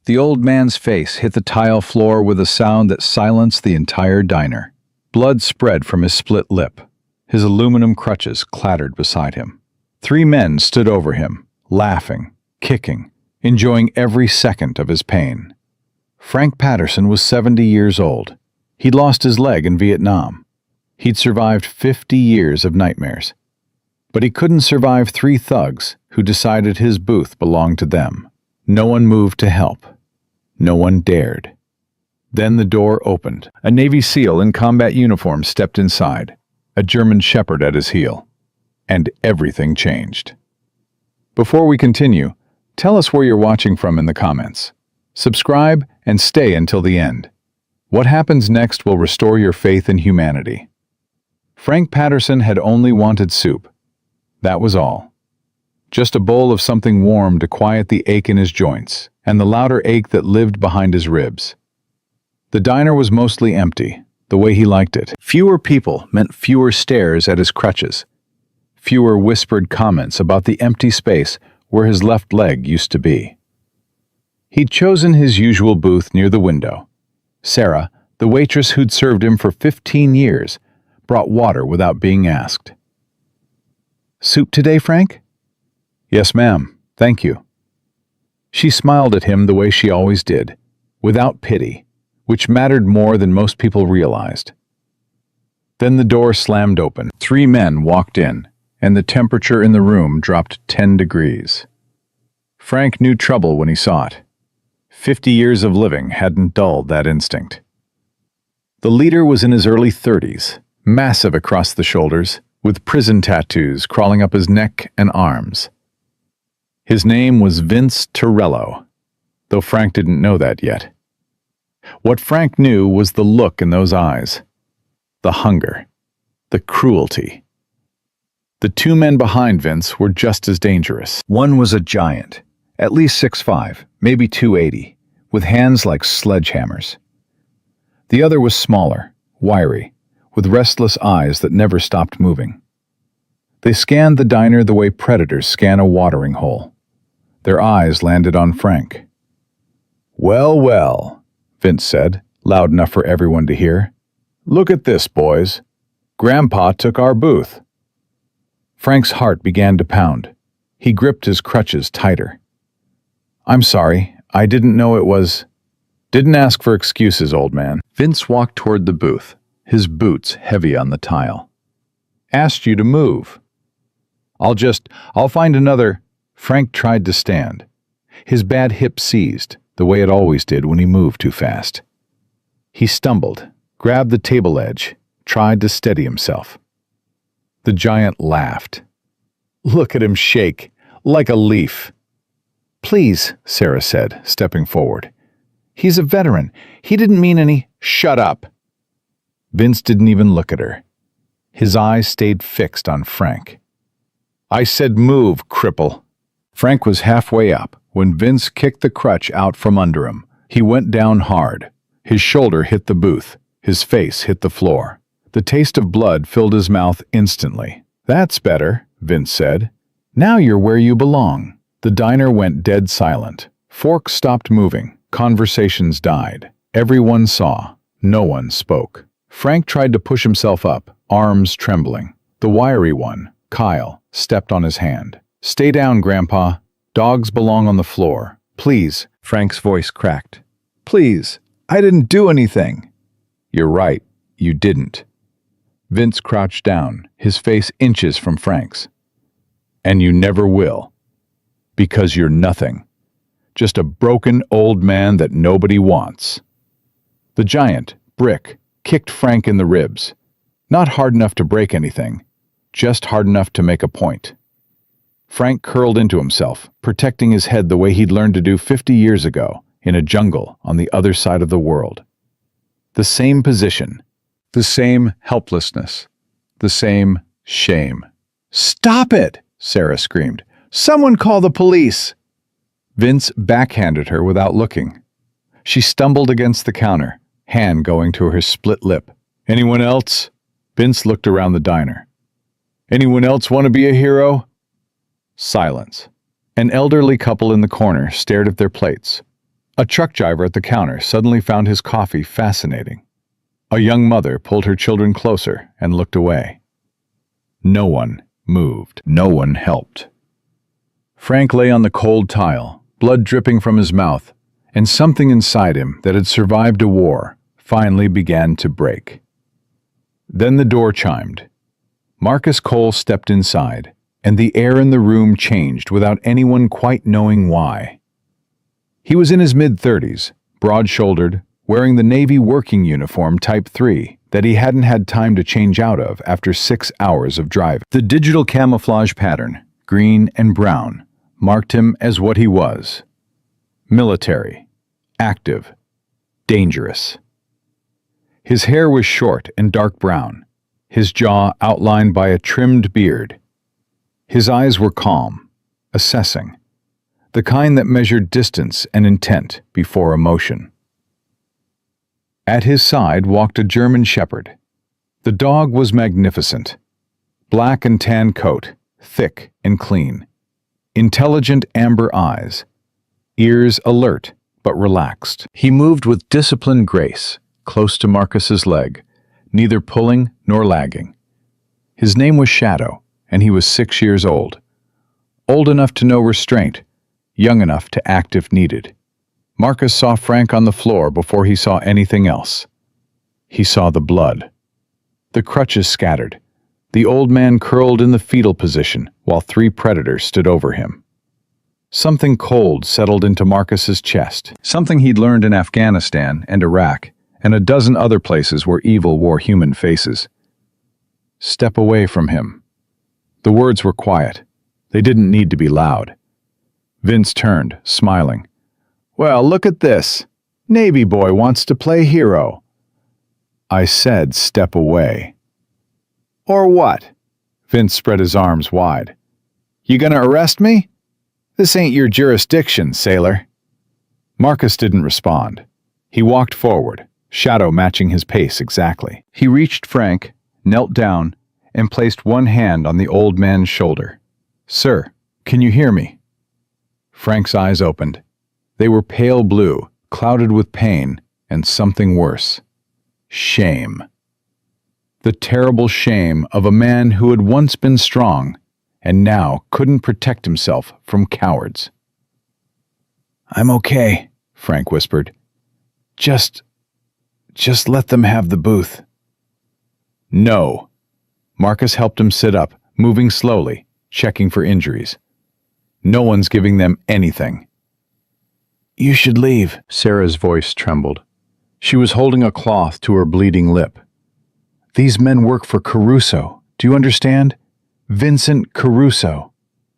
The old man's face hit the tile floor with a sound that silenced the entire diner. Blood spread from his split lip. His aluminum crutches clattered beside him. 3 men stood over him, laughing, kicking, enjoying every second of his pain. Frank Patterson was 70 years old. He'd lost his leg in Vietnam. He'd survived 50 years of nightmares. But he couldn't survive 3 thugs who decided his booth belonged to them. No one moved to help. No one dared. Then the door opened. A Navy SEAL in combat uniform stepped inside, a German Shepherd at his heel. And everything changed. Before we continue, tell us where you're watching from in the comments. Subscribe and stay until the end. What happens next will restore your faith in humanity. Frank Patterson had only wanted soup. That was all. Just a bowl of something warm to quiet the ache in his joints and the louder ache that lived behind his ribs. The diner was mostly empty, the way he liked it. Fewer people meant fewer stares at his crutches. Fewer whispered comments about the empty space where his left leg used to be. He'd chosen his usual booth near the window. Sarah, the waitress who'd served him for 15 years, brought water without being asked. "Soup today, Frank?" "Yes, ma'am. Thank you." She smiled at him the way she always did, without pity, which mattered more than most people realized. Then the door slammed open. 3 men walked in, and the temperature in the room dropped 10 degrees. Frank knew trouble when he saw it. 50 years of living hadn't dulled that instinct. The leader was in his early 30s, massive across the shoulders, with prison tattoos crawling up his neck and arms. His name was Vince Torello, though Frank didn't know that yet. What Frank knew was the look in those eyes, the hunger, the cruelty. The 2 men behind Vince were just as dangerous. One was a giant, at least 6'5", maybe 280, with hands like sledgehammers. The other was smaller, wiry, with restless eyes that never stopped moving. They scanned the diner the way predators scan a watering hole. Their eyes landed on Frank. "Well, well," Vince said, loud enough for everyone to hear. "Look at this, boys. Grandpa took our booth." Frank's heart began to pound. He gripped his crutches tighter. "I'm sorry. I didn't know it was—" "Didn't ask for excuses, old man." Vince walked toward the booth, his boots heavy on the tile. "Asked you to move." I'll find another—" Frank tried to stand. His bad hip seized, the way it always did when he moved too fast. He stumbled, grabbed the table edge, tried to steady himself. The giant laughed. Look at him shake, like a leaf. "Please," Sarah said, stepping forward. "He's a veteran. He didn't mean any—" "Shut up!" Vince didn't even look at her. His eyes stayed fixed on Frank. "I said move, cripple." Frank was halfway up when Vince kicked the crutch out from under him. He went down hard. His shoulder hit the booth. His face hit the floor. The taste of blood filled his mouth instantly. "That's better," Vince said. "Now you're where you belong." The diner went dead silent. Forks stopped moving. Conversations died. Everyone saw. No one spoke. Frank tried to push himself up, arms trembling. The wiry one, Kyle, stepped on his hand. "Stay down, Grandpa. Dogs belong on the floor. Please." Frank's voice cracked. "Please. I didn't do anything." "You're right. You didn't." Vince crouched down, his face inches from Frank's. "And you never will. Because you're nothing. Just a broken old man that nobody wants." The giant, Brick, kicked Frank in the ribs. Not hard enough to break anything, just hard enough to make a point. Frank curled into himself, protecting his head the way he'd learned to do 50 years ago, in a jungle on the other side of the world. The same position, the same helplessness, the same shame. "Stop it!" Sarah screamed. "Someone call the police!" Vince backhanded her without looking. She stumbled against the counter, hand going to her split lip. "Anyone else?" Vince looked around the diner. "Anyone else want to be a hero?" Silence. An elderly couple in the corner stared at their plates. A truck driver at the counter suddenly found his coffee fascinating. A young mother pulled her children closer and looked away. No one moved. No one helped. Frank lay on the cold tile, blood dripping from his mouth, and something inside him that had survived a war finally began to break. Then the door chimed. Marcus Cole stepped inside, and the air in the room changed without anyone quite knowing why. He was in his mid-30s, broad-shouldered, wearing the Navy working uniform Type 3 that he hadn't had time to change out of after 6 hours of driving. The digital camouflage pattern, green and brown, marked him as what he was: military, active, dangerous. His hair was short and dark brown, his jaw outlined by a trimmed beard. His eyes were calm, assessing, the kind that measured distance and intent before emotion. At his side walked a German shepherd. The dog was magnificent. Black and tan coat, thick and clean. Intelligent amber eyes. Ears alert but relaxed. He moved with disciplined grace, close to Marcus's leg, neither pulling nor lagging. His name was Shadow, and he was 6 years old. Old enough to know restraint, young enough to act if needed. Marcus saw Frank on the floor before he saw anything else. He saw the blood. The crutches scattered. The old man curled in the fetal position while 3 predators stood over him. Something cold settled into Marcus's chest, something he'd learned in Afghanistan and Iraq and a dozen other places where evil wore human faces. Step away from him. The words were quiet. They didn't need to be loud. Vince turned, smiling. Well, look at this. Navy boy wants to play hero. I said step away. Or what? Vince spread his arms wide. You gonna arrest me? This ain't your jurisdiction, sailor. Marcus didn't respond. He walked forward, Shadow matching his pace exactly. He reached Frank, knelt down, and placed one hand on the old man's shoulder. Sir, can you hear me? Frank's eyes opened. They were pale blue, clouded with pain, and something worse. Shame. The terrible shame of a man who had once been strong and now couldn't protect himself from cowards. I'm okay, Frank whispered. Just let them have the booth. No. Marcus helped him sit up, moving slowly, checking for injuries. No one's giving them anything. You should leave. Sarah's voice trembled. She was holding a cloth to her bleeding lip. These men work for Caruso. Do you understand? Vincent Caruso.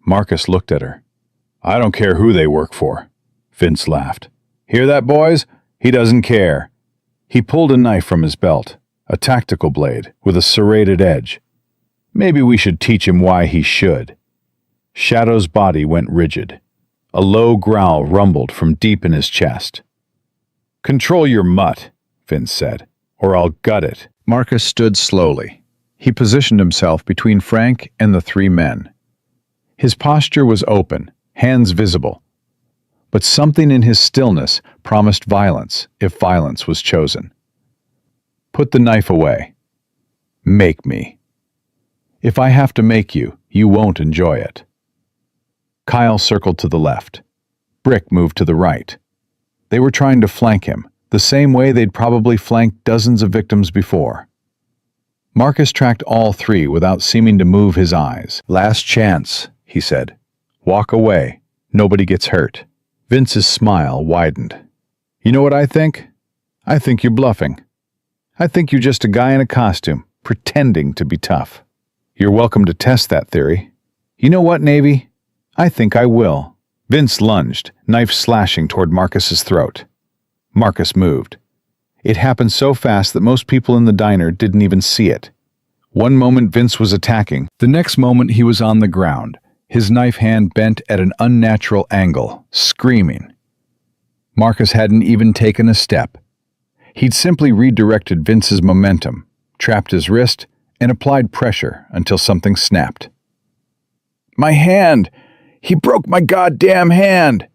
Marcus looked at her. I don't care who they work for. Vince laughed. Hear that, boys? He doesn't care. He pulled a knife from his belt, a tactical blade with a serrated edge. Maybe we should teach him why he should. Shadow's body went rigid. A low growl rumbled from deep in his chest. Control your mutt, Vince said, or I'll gut it. Marcus stood slowly. He positioned himself between Frank and the 3 men. His posture was open, hands visible. But something in his stillness promised violence if violence was chosen. Put the knife away. Make me. If I have to make you, you won't enjoy it. Kyle circled to the left. Brick moved to the right. They were trying to flank him, the same way they'd probably flanked dozens of victims before. Marcus tracked all 3 without seeming to move his eyes. Last chance, he said. Walk away. Nobody gets hurt. Vince's smile widened. You know what I think? I think you're bluffing. I think you're just a guy in a costume, pretending to be tough. You're welcome to test that theory. You know what, Navy? I think I will. Vince lunged, knife slashing toward Marcus's throat. Marcus moved. It happened so fast that most people in the diner didn't even see it. One moment Vince was attacking, the next moment he was on the ground, his knife hand bent at an unnatural angle, screaming. Marcus hadn't even taken a step. He'd simply redirected Vince's momentum, trapped his wrist, and applied pressure until something snapped. My hand! He broke my goddamn hand!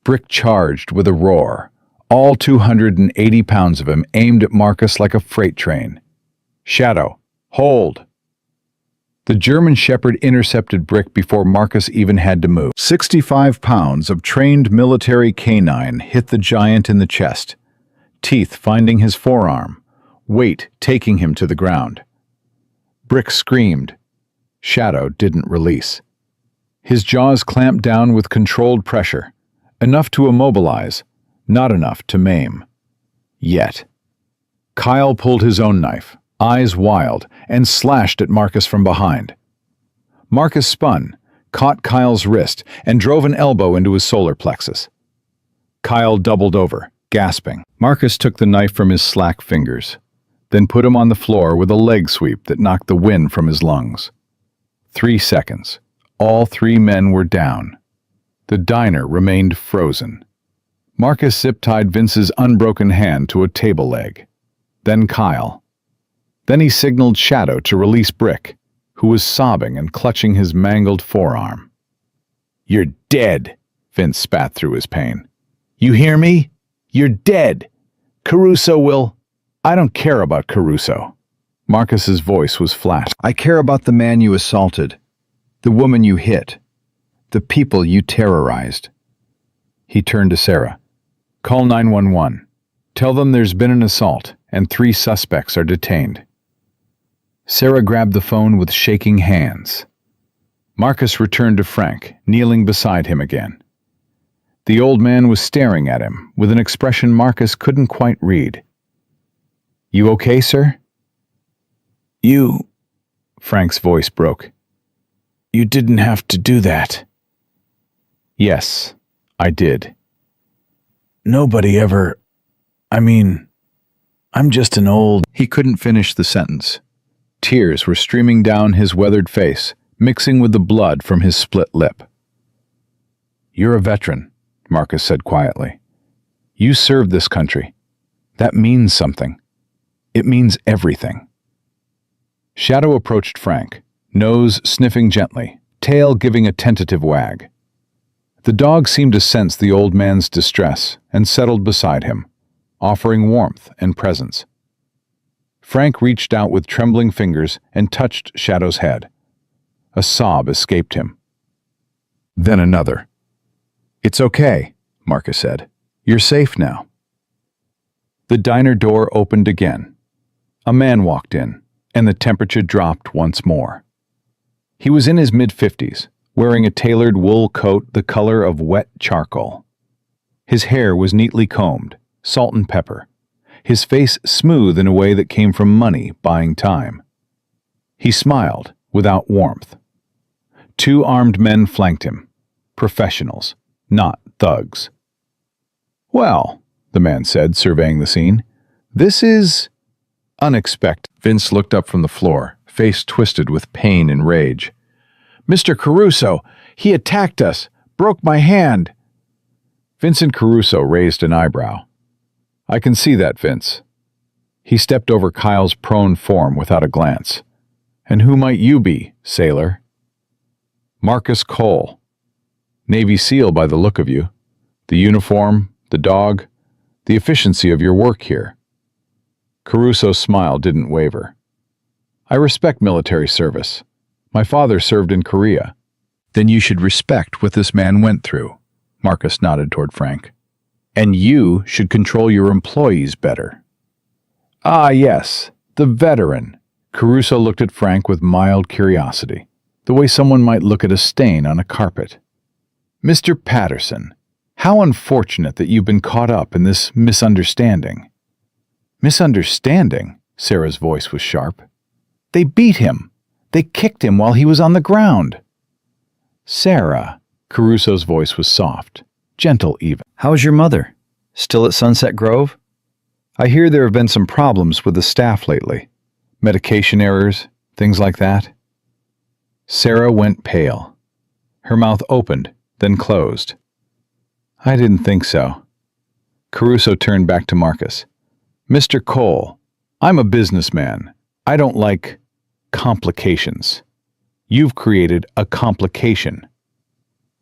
Brick charged with a roar, all 280 pounds of him aimed at Marcus like a freight train. Shadow, hold! The German Shepherd intercepted Brick before Marcus even had to move. 65 pounds of trained military canine hit the giant in the chest, teeth finding his forearm, weight taking him to the ground. Brick screamed. Shadow didn't release. His jaws clamped down with controlled pressure, enough to immobilize, not enough to maim. Yet. Kyle pulled his own knife, eyes wild, and slashed at Marcus from behind. Marcus spun, caught Kyle's wrist, and drove an elbow into his solar plexus. Kyle doubled over, gasping. Marcus took the knife from his slack fingers, then put him on the floor with a leg sweep that knocked the wind from his lungs. 3 seconds. All 3 men were down. The diner remained frozen. Marcus zip-tied Vince's unbroken hand to a table leg. Then Kyle. Then he signaled Shadow to release Brick, who was sobbing and clutching his mangled forearm. "You're dead," Vince spat through his pain. "You hear me? You're dead. Caruso will—" "I don't care about Caruso." Marcus's voice was flat. "I care about the man you assaulted, the woman you hit, the people you terrorized." He turned to Sarah. "Call 911. Tell them there's been an assault and 3 suspects are detained." Sarah grabbed the phone with shaking hands. Marcus returned to Frank, kneeling beside him again. The old man was staring at him with an expression Marcus couldn't quite read. "You okay, sir?" "You—" Frank's voice broke. "You didn't have to do that." "Yes, I did." "Nobody ever— I'm just an old—" He couldn't finish the sentence. Tears were streaming down his weathered face, mixing with the blood from his split lip. "You're a veteran," Marcus said quietly. "You served this country. That means something. It means everything." Shadow approached Frank, nose sniffing gently, tail giving a tentative wag. The dog seemed to sense the old man's distress and settled beside him, offering warmth and presence. Frank reached out with trembling fingers and touched Shadow's head. A sob escaped him. Then another. "It's okay," Marcus said. "You're safe now." The diner door opened again. A man walked in, and the temperature dropped once more. He was in his mid-50s, wearing a tailored wool coat the color of wet charcoal. His hair was neatly combed, salt and pepper, his face smooth in a way that came from money buying time. He smiled, without warmth. 2 armed men flanked him, professionals, not thugs. "Well," the man said, surveying the scene, "this is unexpected." Vince looked up from the floor, face twisted with pain and rage. "Mr. Caruso, he attacked us, broke my hand." Vincent Caruso raised an eyebrow. "I can see that, Vince." He stepped over Kyle's prone form without a glance. "And who might you be, sailor?" "Marcus Cole. Navy SEAL by the look of you. The uniform, the dog, the efficiency of your work here." Caruso's smile didn't waver. "I respect military service. My father served in Korea." "Then you should respect what this man went through," Marcus nodded toward Frank. "And you should control your employees better." "Ah, yes, the veteran." Caruso looked at Frank with mild curiosity, the way someone might look at a stain on a carpet. "Mr. Patterson, how unfortunate that you've been caught up in this misunderstanding." "Misunderstanding?" Sarah's voice was sharp. "They beat him. They kicked him while he was on the ground." "Sarah," Caruso's voice was soft, gentle even. "How's your mother? Still at Sunset Grove? I hear there have been some problems with the staff lately. Medication errors, things like that." Sarah went pale. Her mouth opened, then closed. "I didn't think so." Caruso turned back to Marcus. "Mr. Cole, I'm a businessman. I don't like complications. You've created a complication."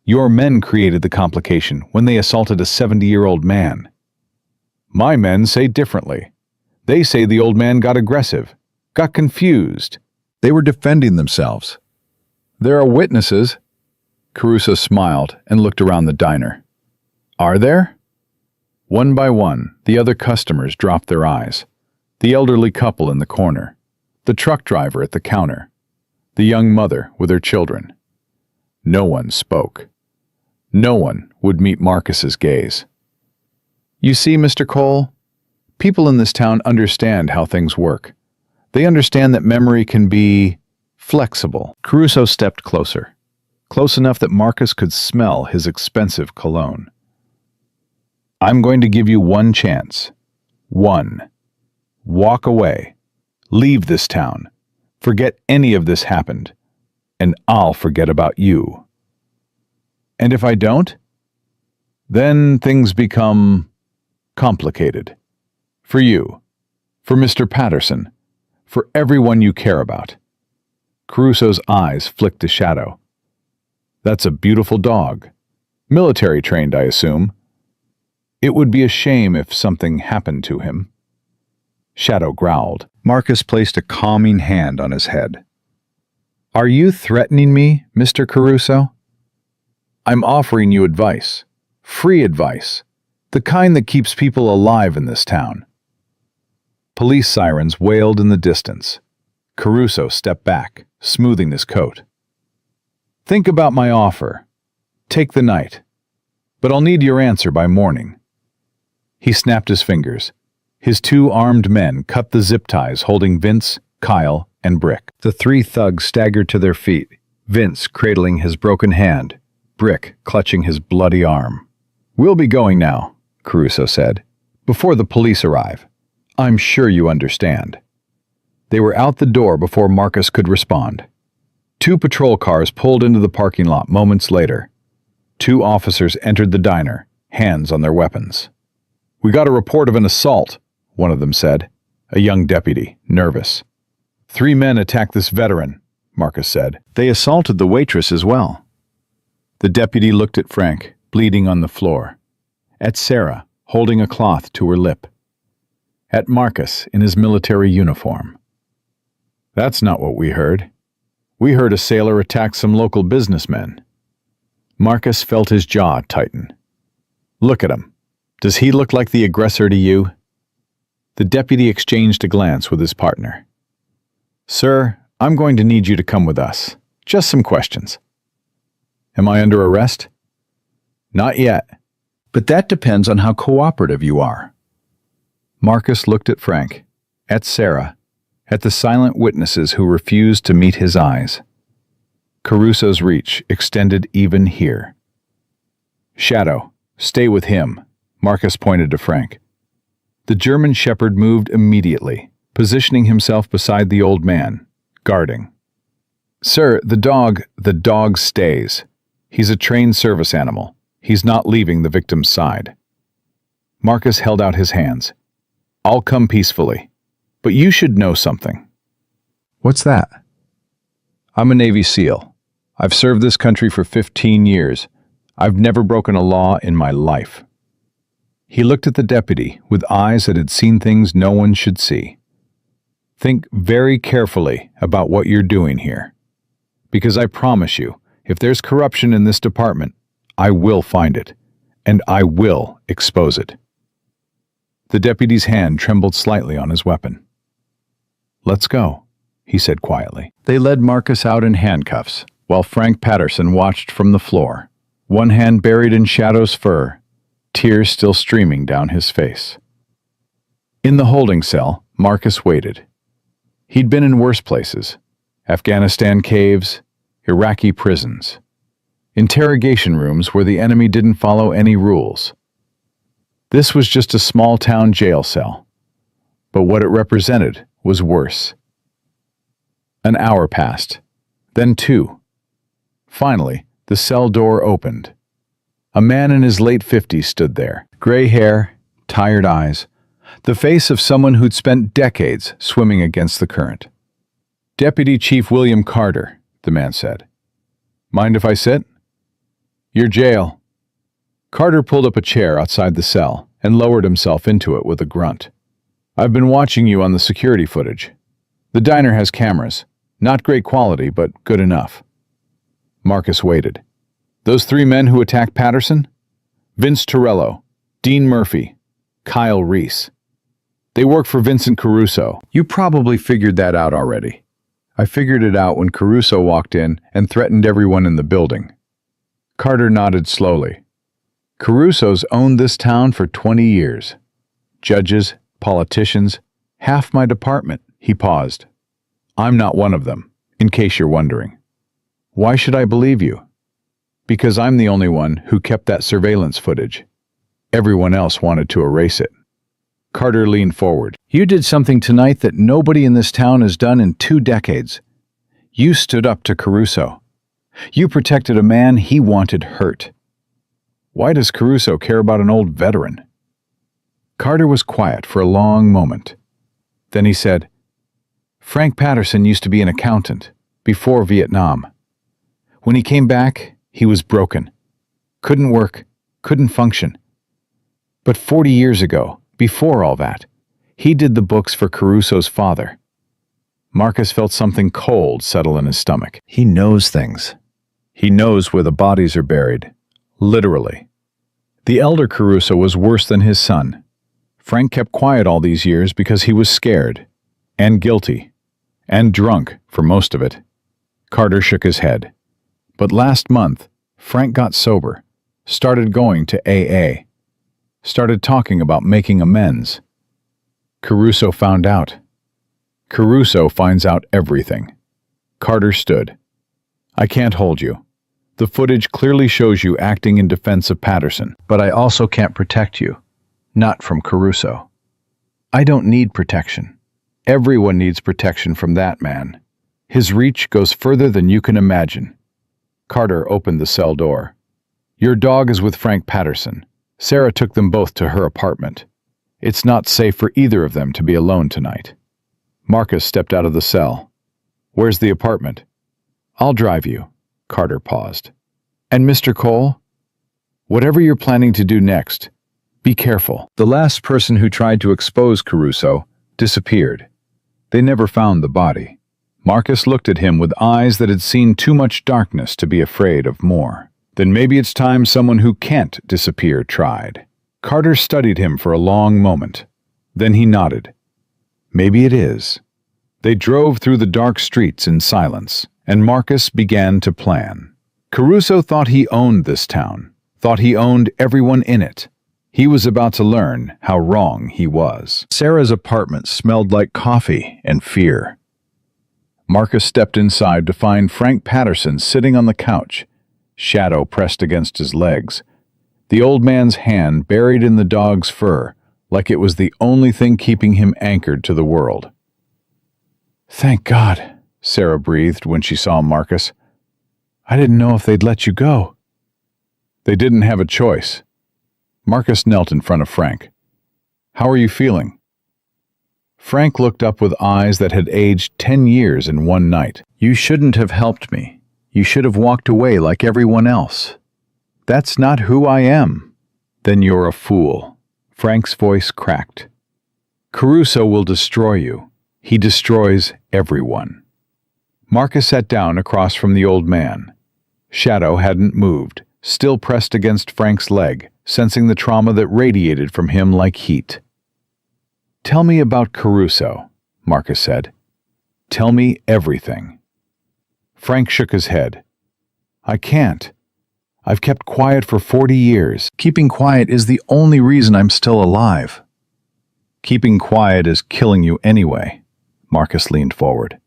Your men created the complication when they assaulted a 70-year-old man. My men say differently. They say the old man got aggressive, got confused. They were defending themselves. There are witnesses. Caruso smiled and looked around the diner. Are there? One by one, the other customers dropped their eyes. The elderly couple in the corner, the truck driver at the counter, the young mother with her children. No one spoke. No one would meet Marcus's gaze. You see, Mr. Cole, people in this town understand how things work. They understand that memory can be flexible. Caruso stepped closer, close enough that Marcus could smell his expensive cologne. I'm going to give you one chance. One. Walk away. Leave this town. Forget any of this happened. And I'll forget about you. And if I don't? Then things become complicated. For you. For Mr. Patterson. For everyone you care about. Caruso's eyes flicked to Shadow. That's a beautiful dog. Military trained, I assume. It would be a shame if something happened to him. Shadow growled. Marcus placed a calming hand on his head. Are you threatening me, Mr. Caruso? I'm offering you advice. Free advice. The kind that keeps people alive in this town. Police sirens wailed in the distance. Caruso stepped back, smoothing his coat. Think about my offer. Take the night. But I'll need your answer by morning. He snapped his fingers. His two armed men cut the zip ties holding Vince, Kyle, and Brick. The three thugs staggered to their feet, Vince cradling his broken hand, Brick clutching his bloody arm. We'll be going now, Caruso said, before the police arrive. I'm sure you understand. They were out the door before Marcus could respond. Two patrol cars pulled into the parking lot moments later. Two officers entered the diner, hands on their weapons. We got a report of an assault, one of them said, a young deputy, nervous. 3 men attacked this veteran, Marcus said. They assaulted the waitress as well. The deputy looked at Frank, bleeding on the floor. At Sarah, holding a cloth to her lip. At Marcus, in his military uniform. That's not what we heard. We heard a sailor attack some local businessmen. Marcus felt his jaw tighten. Look at him. Does he look like the aggressor to you? The deputy exchanged a glance with his partner. Sir, I'm going to need you to come with us. Just some questions. Am I under arrest? Not yet. But that depends on how cooperative you are. Marcus looked at Frank, at Sarah, at the silent witnesses who refused to meet his eyes. Caruso's reach extended even here. Shadow, stay with him, Marcus pointed to Frank. The German shepherd moved immediately, positioning himself beside the old man, guarding. Sir, the dog stays. He's a trained service animal. He's not leaving the victim's side. Marcus held out his hands. I'll come peacefully, but you should know something. What's that? I'm a Navy SEAL. I've served this country for 15 years. I've never broken a law in my life. He looked at the deputy with eyes that had seen things no one should see. Think very carefully about what you're doing here. Because I promise you, if there's corruption in this department, I will find it, and I will expose it. The deputy's hand trembled slightly on his weapon. Let's go, he said quietly. They led Marcus out in handcuffs, while Frank Patterson watched from the floor, one hand buried in Shadow's fur, tears still streaming down his face. In the holding cell, Marcus waited. He'd been in worse places, Afghanistan caves, Iraqi prisons, interrogation rooms where the enemy didn't follow any rules. This was just a small-town jail cell, but what it represented was worse. An hour passed, then 2. Finally, the cell door opened. A man in his late 50s stood there, gray hair, tired eyes, the face of someone who'd spent decades swimming against the current. Deputy Chief William Carter, the man said. Mind if I sit? Your jail. Carter pulled up a chair outside the cell and lowered himself into it with a grunt. I've been watching you on the security footage. The diner has cameras. Not great quality, but good enough. Marcus waited. Those 3 men who attacked Patterson? Vince Torello, Dean Murphy, Kyle Reese. They work for Vincent Caruso. You probably figured that out already. I figured it out when Caruso walked in and threatened everyone in the building. Carter nodded slowly. Caruso's owned this town for 20 years. Judges, politicians, half my department. He paused. I'm not one of them, in case you're wondering. Why should I believe you? Because I'm the only one who kept that surveillance footage. Everyone else wanted to erase it. Carter leaned forward. You did something tonight that nobody in this town has done in 2 decades. You stood up to Caruso. You protected a man he wanted hurt. Why does Caruso care about an old veteran? Carter was quiet for a long moment. Then he said, Frank Patterson used to be an accountant, before Vietnam. When he came back, he was broken. Couldn't work, couldn't function. But 40 years ago, before all that, he did the books for Caruso's father. Marcus felt something cold settle in his stomach. He knows things. He knows where the bodies are buried. Literally. The elder Caruso was worse than his son. Frank kept quiet all these years because he was scared. And guilty. And drunk for most of it. Carter shook his head. But last month, Frank got sober. Started going to AA. Started talking about making amends. Caruso found out. Caruso finds out everything. Carter stood. I can't hold you. The footage clearly shows you acting in defense of Patterson, but I also can't protect you. Not from Caruso. I don't need protection. Everyone needs protection from that man. His reach goes further than you can imagine. Carter opened the cell door. Your dog is with Frank Patterson. Sarah took them both to her apartment. It's not safe for either of them to be alone tonight. Marcus stepped out of the cell. Where's the apartment? I'll drive you. Carter paused. And Mr. Cole? Whatever you're planning to do next, be careful. The last person who tried to expose Caruso disappeared. They never found the body. Marcus looked at him with eyes that had seen too much darkness to be afraid of more. Then maybe it's time someone who can't disappear tried. Carter studied him for a long moment. Then he nodded. Maybe it is. They drove through the dark streets in silence, and Marcus began to plan. Caruso thought he owned this town, thought he owned everyone in it. He was about to learn how wrong he was. Sarah's apartment smelled like coffee and fear. Marcus stepped inside to find Frank Patterson sitting on the couch, shadow pressed against his legs, the old man's hand buried in the dog's fur, like it was the only thing keeping him anchored to the world. Thank God, Sarah breathed when she saw Marcus. I didn't know if they'd let you go. They didn't have a choice. Marcus knelt in front of Frank. How are you feeling? Frank looked up with eyes that had aged 10 years in one night. You shouldn't have helped me. You should have walked away like everyone else. That's not who I am. Then you're a fool. Frank's voice cracked. Caruso will destroy you. He destroys everyone. Marcus sat down across from the old man. Shadow hadn't moved, still pressed against Frank's leg, sensing the trauma that radiated from him like heat. Tell me about Caruso, Marcus said. Tell me everything. Frank shook his head. I can't. I've kept quiet for 40 years. Keeping quiet is the only reason I'm still alive. Keeping quiet is killing you anyway. Marcus leaned forward.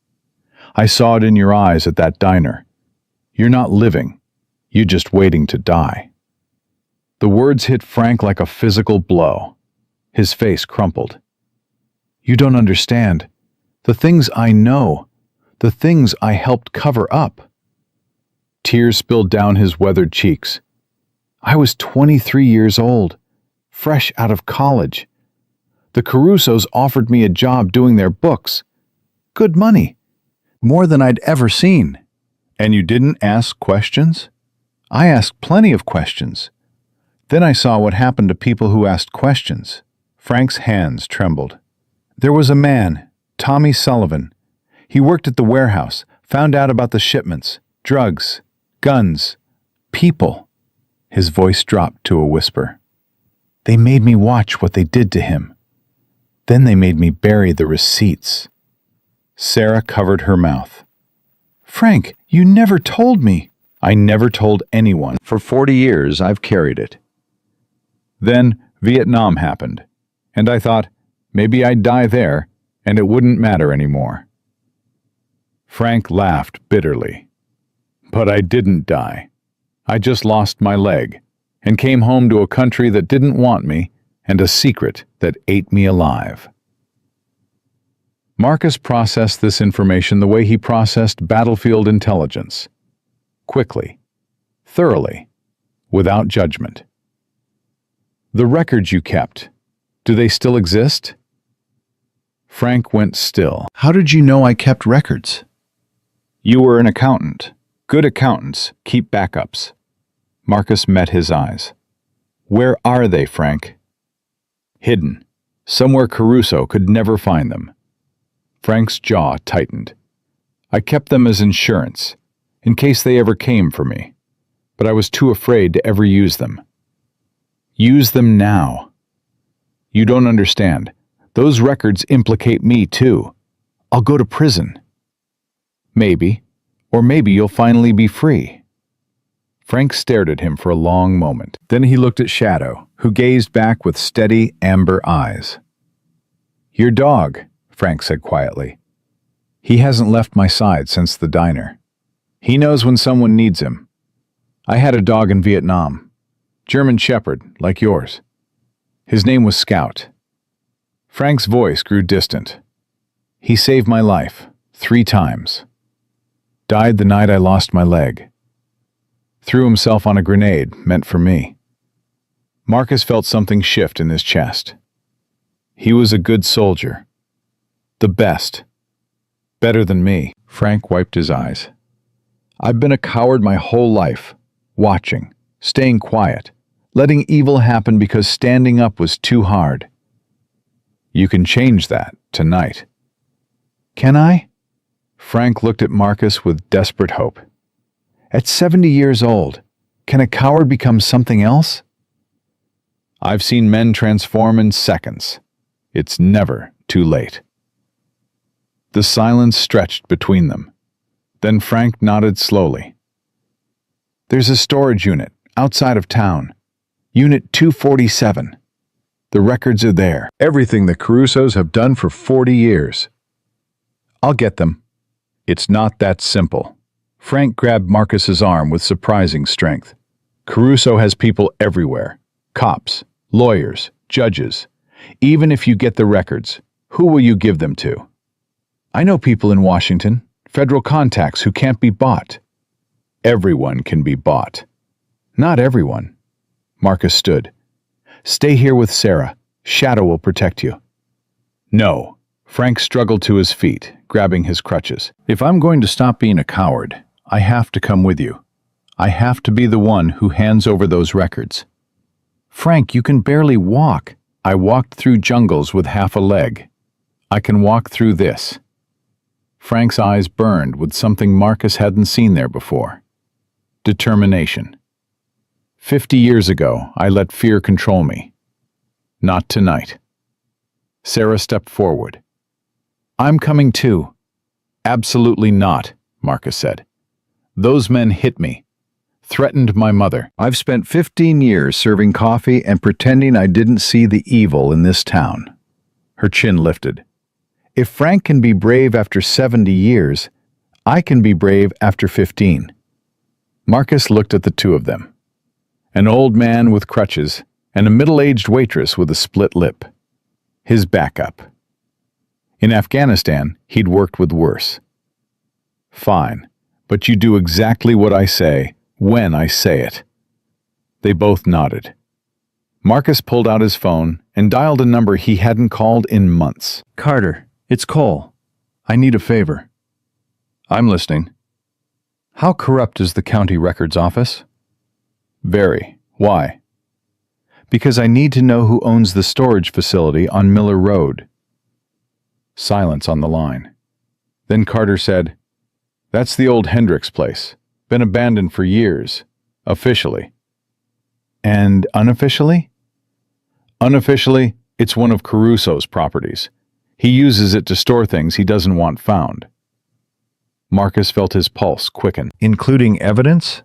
I saw it in your eyes at that diner. You're not living. You're just waiting to die. The words hit Frank like a physical blow. His face crumpled. You don't understand. The things I know. The things I helped cover up. Tears spilled down his weathered cheeks. I was 23 years old, fresh out of college. The Carusos offered me a job doing their books. Good money. More than I'd ever seen. And you didn't ask questions? I asked plenty of questions. Then I saw what happened to people who asked questions. Frank's hands trembled. There was a man, Tommy Sullivan. He worked at the warehouse, found out about the shipments, drugs, guns, people. His voice dropped to a whisper. They made me watch what they did to him. Then they made me bury the receipts. Sarah covered her mouth. Frank, you never told me. I never told anyone. For 40 years, I've carried it. Then Vietnam happened, and I thought maybe I'd die there, and it wouldn't matter anymore. Frank laughed bitterly. But I didn't die. I just lost my leg, and came home to a country that didn't want me, and a secret that ate me alive. Marcus processed this information the way he processed battlefield intelligence. Quickly, thoroughly, without judgment. The records you kept, do they still exist? Frank went still. How did you know I kept records? You were an accountant. Good accountants keep backups. Marcus met his eyes. Where are they, Frank? Hidden. Somewhere Caruso could never find them. Frank's jaw tightened. I kept them as insurance, in case they ever came for me, but I was too afraid to ever use them. Use them now. You don't understand. Those records implicate me, too. I'll go to prison. Maybe, or maybe you'll finally be free. Frank stared at him for a long moment. Then he looked at Shadow, who gazed back with steady, amber eyes. Your dog, Frank said quietly. He hasn't left my side since the diner. He knows when someone needs him. I had a dog in Vietnam. German Shepherd, like yours. His name was Scout. Frank's voice grew distant. He saved my life 3 times. Died the night I lost my leg. Threw himself on a grenade meant for me. Marcus felt something shift in his chest. He was a good soldier. The best. Better than me. Frank wiped his eyes. I've been a coward my whole life, watching, staying quiet, letting evil happen because standing up was too hard. You can change that tonight. Can I? Frank looked at Marcus with desperate hope. At 70 years old, can a coward become something else? I've seen men transform in seconds. It's never too late. The silence stretched between them. Then Frank nodded slowly. There's a storage unit outside of town. Unit 247. The records are there. Everything the Carusos have done for 40 years. I'll get them. It's not that simple. Frank grabbed Marcus's arm with surprising strength. Caruso has people everywhere. Cops, lawyers, judges. Even if you get the records, who will you give them to? I know people in Washington, federal contacts who can't be bought. Everyone can be bought. Not everyone. Marcus stood. Stay here with Sarah. Shadow will protect you. No. Frank struggled to his feet, grabbing his crutches. If I'm going to stop being a coward, I have to come with you. I have to be the one who hands over those records. Frank, you can barely walk. I walked through jungles with half a leg. I can walk through this. Frank's eyes burned with something Marcus hadn't seen there before. Determination. 50 years ago, I let fear control me. Not tonight. Sarah stepped forward. I'm coming too. Absolutely not, Marcus said. Those men hit me. Threatened my mother. I've spent 15 years serving coffee and pretending I didn't see the evil in this town. Her chin lifted. If Frank can be brave after 70 years, I can be brave after 15. Marcus looked at the two of them. An old man with crutches and a middle-aged waitress with a split lip. His backup. In Afghanistan, he'd worked with worse. Fine, but you do exactly what I say, when I say it. They both nodded. Marcus pulled out his phone and dialed a number he hadn't called in months. Carter, it's Cole. I need a favor. I'm listening. How corrupt is the county records office? Very. Why? Because I need to know who owns the storage facility on Miller Road. Silence on the line. Then Carter said, "That's the old Hendricks place. Been abandoned for years. Officially." "And unofficially?" "Unofficially, it's one of Caruso's properties. He uses it to store things he doesn't want found." Marcus felt his pulse quicken. "Including evidence?"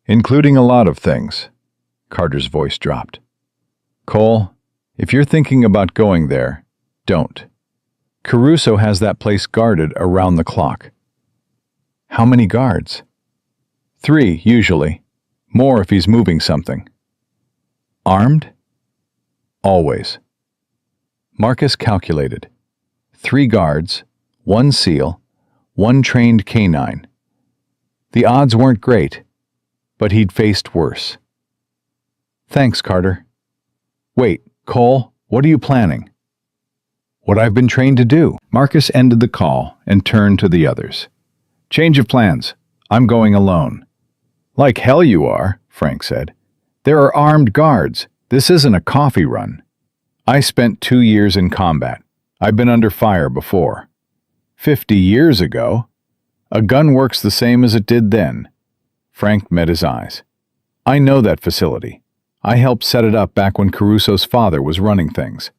"Including a lot of things." Carter's voice dropped. "Cole, if you're thinking about going there, don't. Caruso has that place guarded around the clock." "How many guards?" "3, usually. More if he's moving something." "Armed?" "Always." Marcus calculated. 3 guards, 1 SEAL, 1 trained canine. The odds weren't great, but he'd faced worse. "Thanks, Carter." "Wait, Cole, what are you planning?" "What I've been trained to do." Marcus ended the call and turned to the others. "Change of plans. I'm going alone." "Like hell you are," Frank said. "There are armed guards. This isn't a coffee run." "I spent 2 years in combat. I've been under fire before." 50 years ago? A gun works the same as it did then." Frank met his eyes. "I know that facility. I helped set it up back when Caruso's father was running things.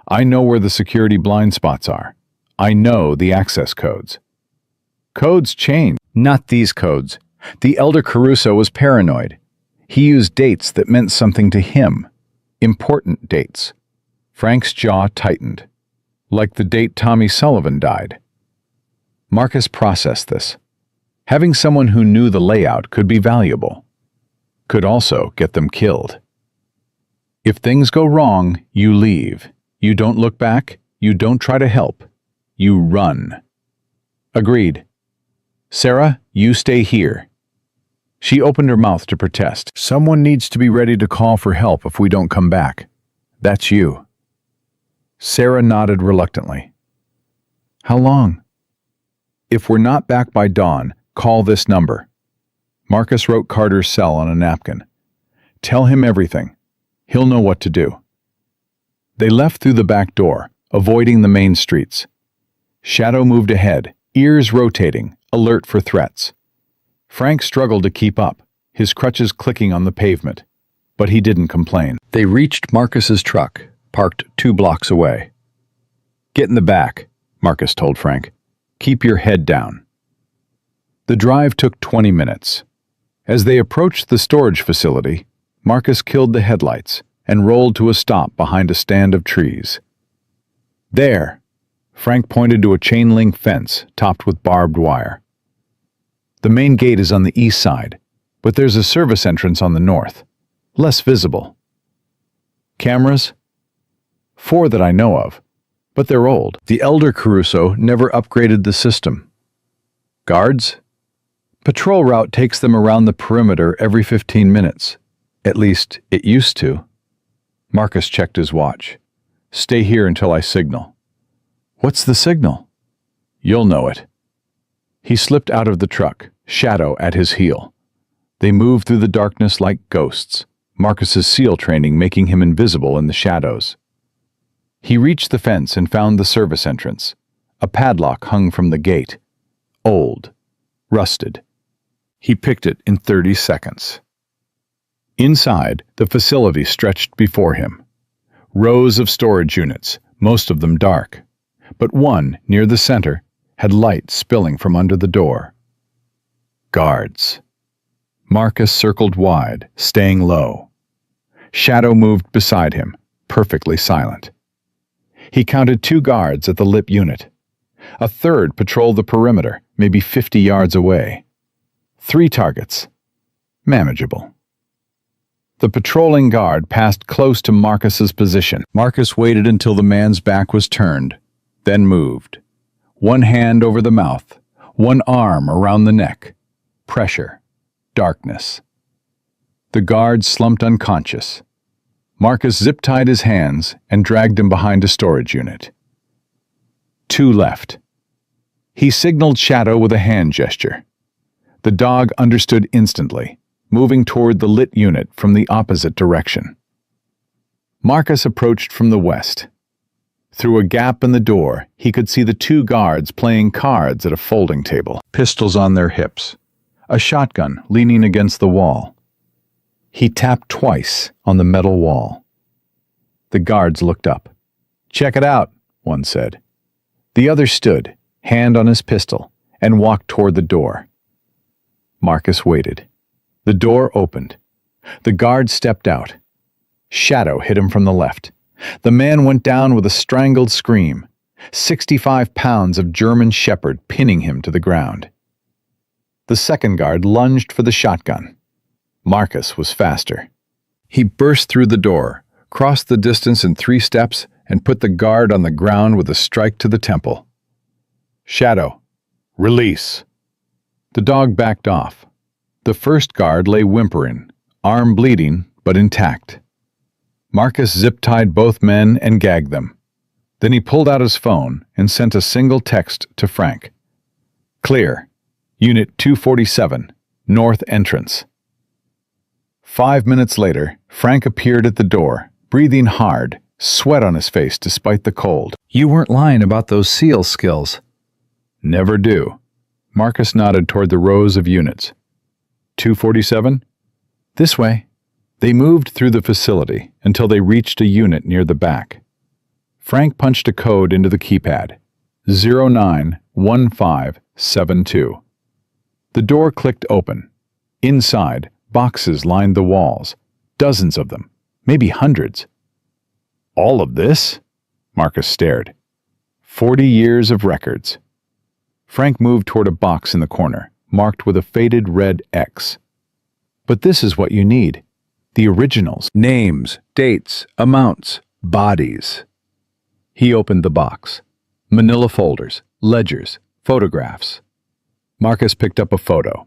I know where the security blind spots are. I know the access codes." "Codes change." "Not these codes. The elder Caruso was paranoid. He used dates that meant something to him. Important dates." Frank's jaw tightened. "Like the date Tommy Sullivan died." Marcus processed this. Having someone who knew the layout could be valuable. Could also get them killed. If things go wrong, you leave. You don't look back. You don't try to help. You run. "Agreed." "Sarah, you stay here." She opened her mouth to protest. "Someone needs to be ready to call for help if we don't come back. That's you." Sarah nodded reluctantly. "How long?" "If we're not back by dawn, call this number." Marcus wrote Carter's cell on a napkin. "Tell him everything. He'll know what to do." They left through the back door, avoiding the main streets. Shadow moved ahead, ears rotating, alert for threats. Frank struggled to keep up, his crutches clicking on the pavement, but he didn't complain. They reached Marcus's truck, parked 2 blocks away. "Get in the back," Marcus told Frank. "Keep your head down." The drive took 20 minutes. As they approached the storage facility, Marcus killed the headlights and rolled to a stop behind a stand of trees. "There!" Frank pointed to a chain-link fence topped with barbed wire. "The main gate is on the east side, but there's a service entrance on the north. Less visible." "Cameras?" "4 that I know of, but they're old. The elder Caruso never upgraded the system." "Guards?" "Patrol route takes them around the perimeter every 15 minutes. At least, it used to." Marcus checked his watch. "Stay here until I signal." "What's the signal?" "You'll know it." He slipped out of the truck, Shadow at his heel. They moved through the darkness like ghosts, Marcus's SEAL training making him invisible in the shadows. He reached the fence and found the service entrance. A padlock hung from the gate. Old. Rusted. He picked it in 30 seconds. Inside, the facility stretched before him. Rows of storage units, most of them dark. But one, near the center, had light spilling from under the door. Guards. Marcus circled wide, staying low. Shadow moved beside him, perfectly silent. He counted 2 guards at the lip unit. A third patrolled the perimeter, maybe 50 yards away. 3 targets. Manageable. The patrolling guard passed close to Marcus's position. Marcus waited until the man's back was turned, then moved. 1 hand over the mouth, 1 arm around the neck. Pressure. Darkness. The guard slumped unconscious. Marcus zip-tied his hands and dragged him behind a storage unit. 2 left. He signaled Shadow with a hand gesture. The dog understood instantly, moving toward the lit unit from the opposite direction. Marcus approached from the west. Through a gap in the door, he could see the two guards playing cards at a folding table, pistols on their hips, a shotgun leaning against the wall. He tapped twice on the metal wall. The guards looked up. "Check it out," one said. The other stood, hand on his pistol, and walked toward the door. Marcus waited. The door opened. The guard stepped out. Shadow hit him from the left. The man went down with a strangled scream, 65 pounds of German Shepherd pinning him to the ground. The second guard lunged for the shotgun. Marcus was faster. He burst through the door, crossed the distance in 3 steps, and put the guard on the ground with a strike to the temple. "Shadow, release." The dog backed off. The first guard lay whimpering, arm bleeding but intact. Marcus zip-tied both men and gagged them. Then he pulled out his phone and sent a single text to Frank. "Clear. Unit 247, North Entrance." 5 minutes later, Frank appeared at the door, breathing hard, sweat on his face despite the cold. "You weren't lying about those SEAL skills." "Never do." Marcus nodded toward the rows of units. 247? "This way." They moved through the facility until they reached a unit near the back. Frank punched a code into the keypad. 091572. The door clicked open. Inside, boxes lined the walls. Dozens of them, maybe hundreds. "All of this?" Marcus stared. 40 years of records. Frank moved toward a box in the corner, marked with a faded red X. "But this is what you need. The originals. Names, dates, amounts, bodies." He opened the box. Manila folders, ledgers, photographs. Marcus picked up a photo.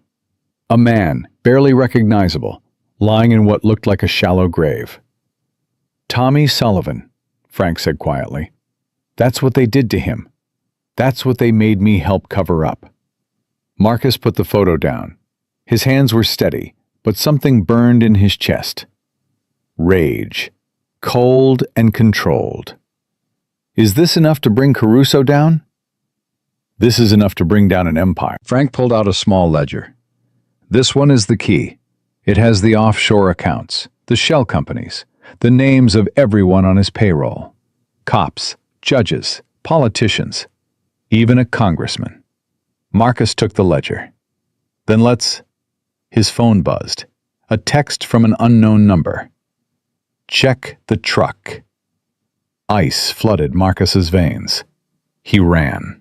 A man, barely recognizable, lying in what looked like a shallow grave. "Tommy Sullivan," Frank said quietly. "That's what they did to him. That's what they made me help cover up." Marcus put the photo down. His hands were steady, but something burned in his chest. Rage. Cold and controlled. "Is this enough to bring Caruso down?" "This is enough to bring down an empire." Frank pulled out a small ledger. "This one is the key. It has the offshore accounts, the shell companies, the names of everyone on his payroll. Cops, judges, politicians, even a congressman." Marcus took the ledger. "Then let's—" His phone buzzed. A text from an unknown number. "Check the truck." Ice flooded Marcus's veins. He ran.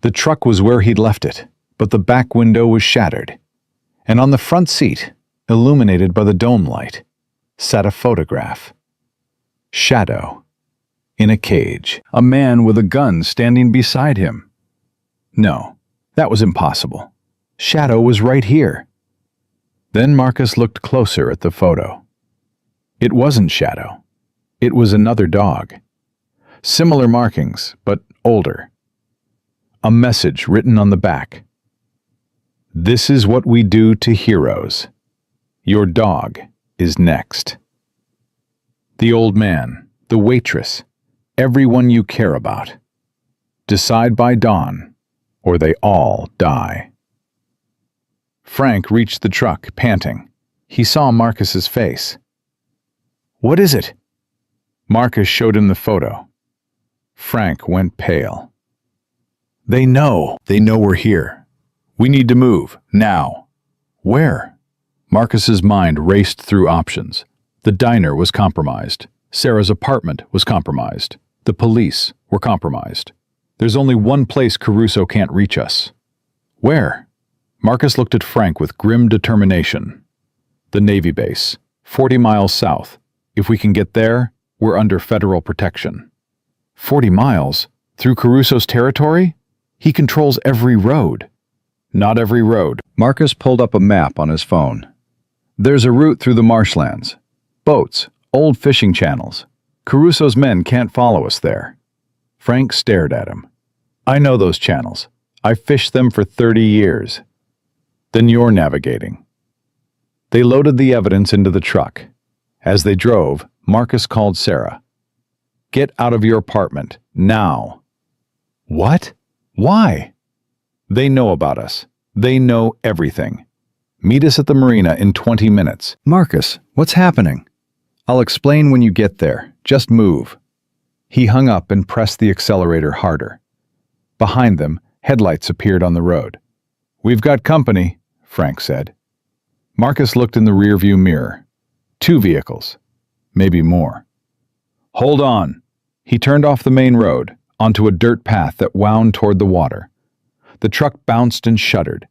The truck was where he'd left it, but the back window was shattered. And on the front seat, illuminated by the dome light, sat a photograph. Shadow. In a cage. A man with a gun standing beside him. No, that was impossible. Shadow was right here. Then Marcus looked closer at the photo. It wasn't Shadow. It was another dog. Similar markings, but older. A message written on the back. "This is what we do to heroes. Your dog is next." The old man, the waitress, everyone you care about. Decide by dawn, or they all die. Frank reached the truck, panting. He saw Marcus's face. "What is it?" Marcus showed him the photo. Frank went pale. They know we're here. We need to move, now." "Where?" Marcus's mind raced through options. The diner was compromised. Sarah's apartment was compromised. The police were compromised. There's only one place Caruso can't reach us. "Where?" Marcus looked at Frank with grim determination. "The Navy base, 40 miles south. If we can get there, we're under federal protection." 40 miles? Through Caruso's territory? He controls every road. Not every road. Marcus pulled up a map on his phone. There's a route through the marshlands. Boats, old fishing channels. Caruso's men can't follow us there. Frank stared at him. "I know those channels. I've fished them for 30 years. Then you're navigating." They loaded the evidence into the truck. As they drove, Marcus called Sarah. "Get out of your apartment, now." "What? Why?" "They know about us. They know everything. Meet us at the marina in 20 minutes. "Marcus, what's happening?" "I'll explain when you get there. Just move." He hung up and pressed the accelerator harder. Behind them, headlights appeared on the road. "We've got company," Frank said. Marcus looked in the rearview mirror. 2 vehicles. Maybe more. "Hold on." He turned off the main road, onto a dirt path that wound toward the water. The truck bounced and shuddered,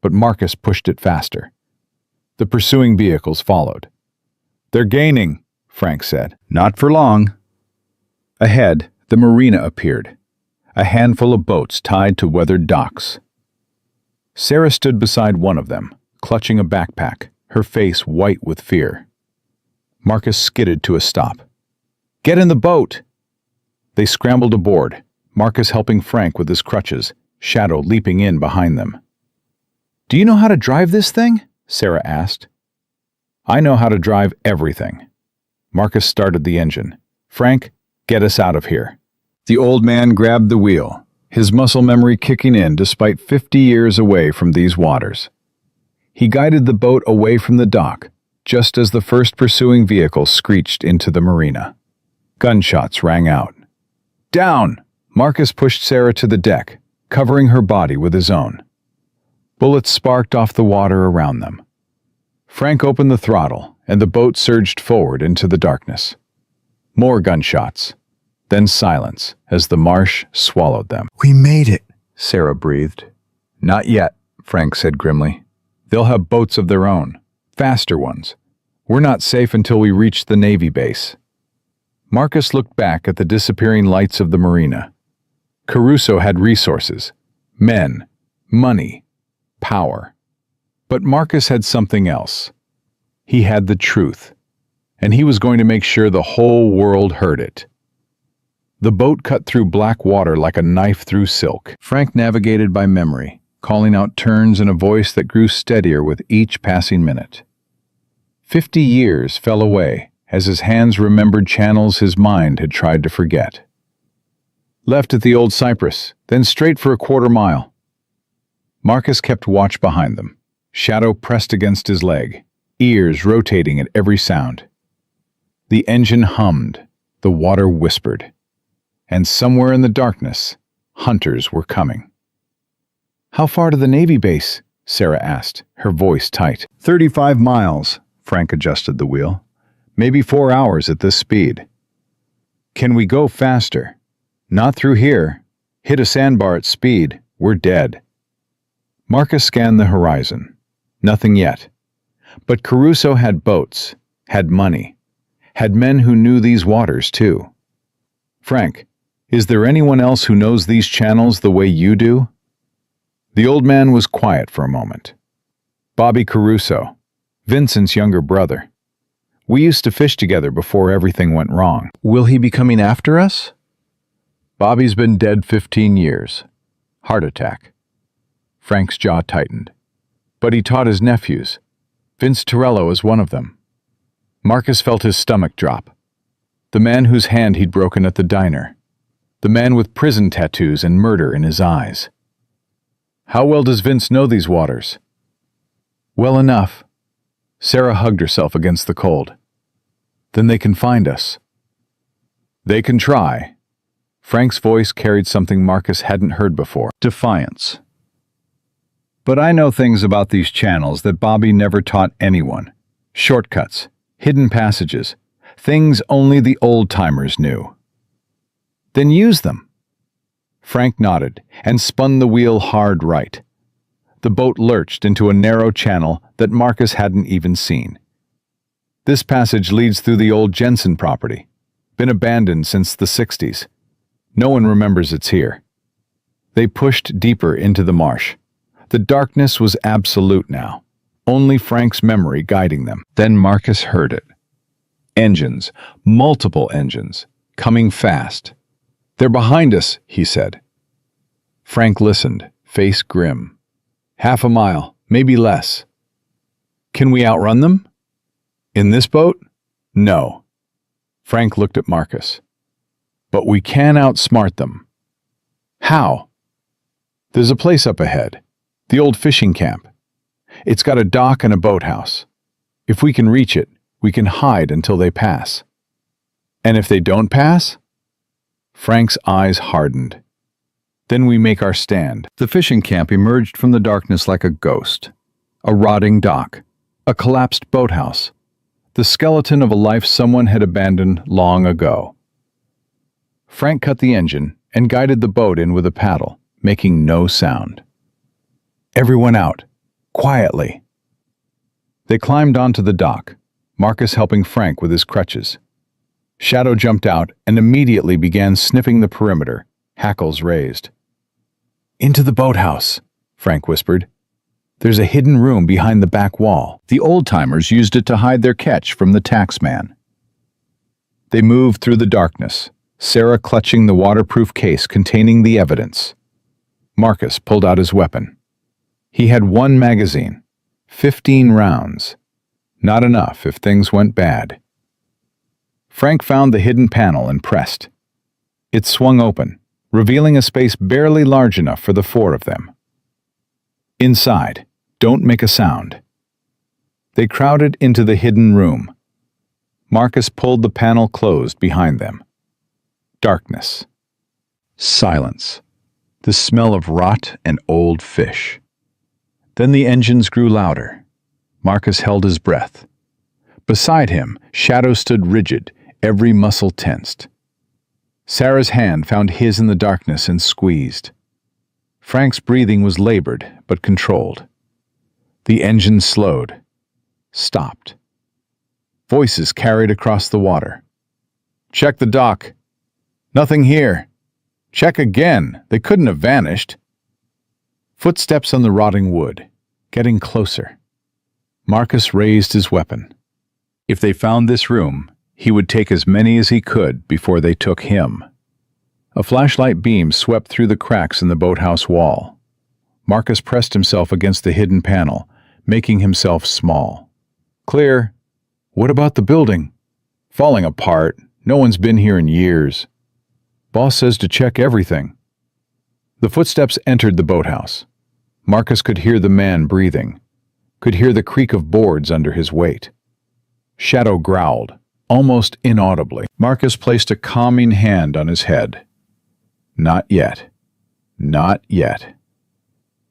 but Marcus pushed it faster. The pursuing vehicles followed. "They're gaining," Frank said. "Not for long." Ahead, the marina appeared, a handful of boats tied to weathered docks. Sarah stood beside one of them, clutching a backpack, her face white with fear. Marcus skidded to a stop. "Get in the boat!" They scrambled aboard, Marcus helping Frank with his crutches, Shadow leaping in behind them. "Do you know how to drive this thing?" Sarah asked. "I know how to drive everything." Marcus started the engine. "Frank, get us out of here." The old man grabbed the wheel, his muscle memory kicking in despite 50 years away from these waters. He guided the boat away from the dock, just as the first pursuing vehicle screeched into the marina. Gunshots rang out. "Down!" Marcus pushed Sarah to the deck, covering her body with his own. Bullets sparked off the water around them. Frank opened the throttle, and the boat surged forward into the darkness. More gunshots, then silence as the marsh swallowed them. "We made it," Sarah breathed. "Not yet," Frank said grimly. "They'll have boats of their own, faster ones. We're not safe until we reach the Navy base." Marcus looked back at the disappearing lights of the marina. Caruso had resources, men, money, power. But Marcus had something else. He had the truth, and he was going to make sure the whole world heard it. The boat cut through black water like a knife through silk. Frank navigated by memory, calling out turns in a voice that grew steadier with each passing minute. 50 years fell away as his hands remembered channels his mind had tried to forget. Left at the old cypress, then straight for a quarter-mile. Marcus kept watch behind them, Shadow pressed against his leg, ears rotating at every sound. The engine hummed, the water whispered, and somewhere in the darkness, hunters were coming. "How far to the Navy base?" Sarah asked, her voice tight. 35 miles, Frank adjusted the wheel. "Maybe 4 hours at this speed." "Can we go faster?" "Not through here. Hit a sandbar at speed, we're dead." Marcus scanned the horizon. Nothing yet. But Caruso had boats, had money, had men who knew these waters too. "Frank, is there anyone else who knows these channels the way you do?" The old man was quiet for a moment. "Bobby Caruso, Vincent's younger brother. We used to fish together before everything went wrong." "Will he be coming after us?" "Bobby's been dead 15 years. Heart attack." Frank's jaw tightened. "But he taught his nephews. Vince Torello is one of them." Marcus felt his stomach drop. The man whose hand he'd broken at the diner. The man with prison tattoos and murder in his eyes. "How well does Vince know these waters?" "Well enough." Sarah hugged herself against the cold. "Then they can find us." "They can try." Frank's voice carried something Marcus hadn't heard before. Defiance. "But I know things about these channels that Bobby never taught anyone. Shortcuts, hidden passages, things only the old-timers knew." "Then use them." Frank nodded and spun the wheel hard right. The boat lurched into a narrow channel that Marcus hadn't even seen. "This passage leads through the old Jensen property. Been abandoned since the 60s. No one remembers it's here." They pushed deeper into the marsh. The darkness was absolute now, only Frank's memory guiding them. Then Marcus heard it. Engines, multiple engines, coming fast. "They're behind us," he said. Frank listened, face grim. "Half a mile, maybe less." Can we outrun them? In this boat? No. Frank looked at Marcus. But we can outsmart them. How? There's a place up ahead, the old fishing camp. It's got a dock and a boathouse. If we can reach it, we can hide until they pass. And if they don't pass? Frank's eyes hardened. Then we make our stand. The fishing camp emerged from the darkness like a ghost. A rotting dock, a collapsed boathouse, the skeleton of a life someone had abandoned long ago. Frank cut the engine and guided the boat in with a paddle, making no sound. Everyone out, quietly. They climbed onto the dock, Marcus helping Frank with his crutches. Shadow jumped out and immediately began sniffing the perimeter, hackles raised. Into the boathouse, Frank whispered. There's a hidden room behind the back wall. The old-timers used it to hide their catch from the taxman. They moved through the darkness, Sarah clutching the waterproof case containing the evidence. Marcus pulled out his weapon. He had 1 magazine, 15 rounds. Not enough if things went bad. Frank found the hidden panel and pressed. It swung open, revealing a space barely large enough for the 4 of them. Inside, don't make a sound. They crowded into the hidden room. Marcus pulled the panel closed behind them. Darkness. Silence. The smell of rot and old fish. Then the engines grew louder. Marcus held his breath. Beside him, Shadow stood rigid, every muscle tensed. Sarah's hand found his in the darkness and squeezed. Frank's breathing was labored but controlled. The engine slowed. Stopped. Voices carried across the water. Check the dock. Nothing here. Check again. They couldn't have vanished. Footsteps on the rotting wood, getting closer. Marcus raised his weapon. If they found this room, he would take as many as he could before they took him. A flashlight beam swept through the cracks in the boathouse wall. Marcus pressed himself against the hidden panel, making himself small. Clear. What about the building? Falling apart. No one's been here in years. Boss says to check everything. The footsteps entered the boathouse. Marcus could hear the man breathing, could hear the creak of boards under his weight. Shadow growled, almost inaudibly. Marcus placed a calming hand on his head. Not yet. Not yet.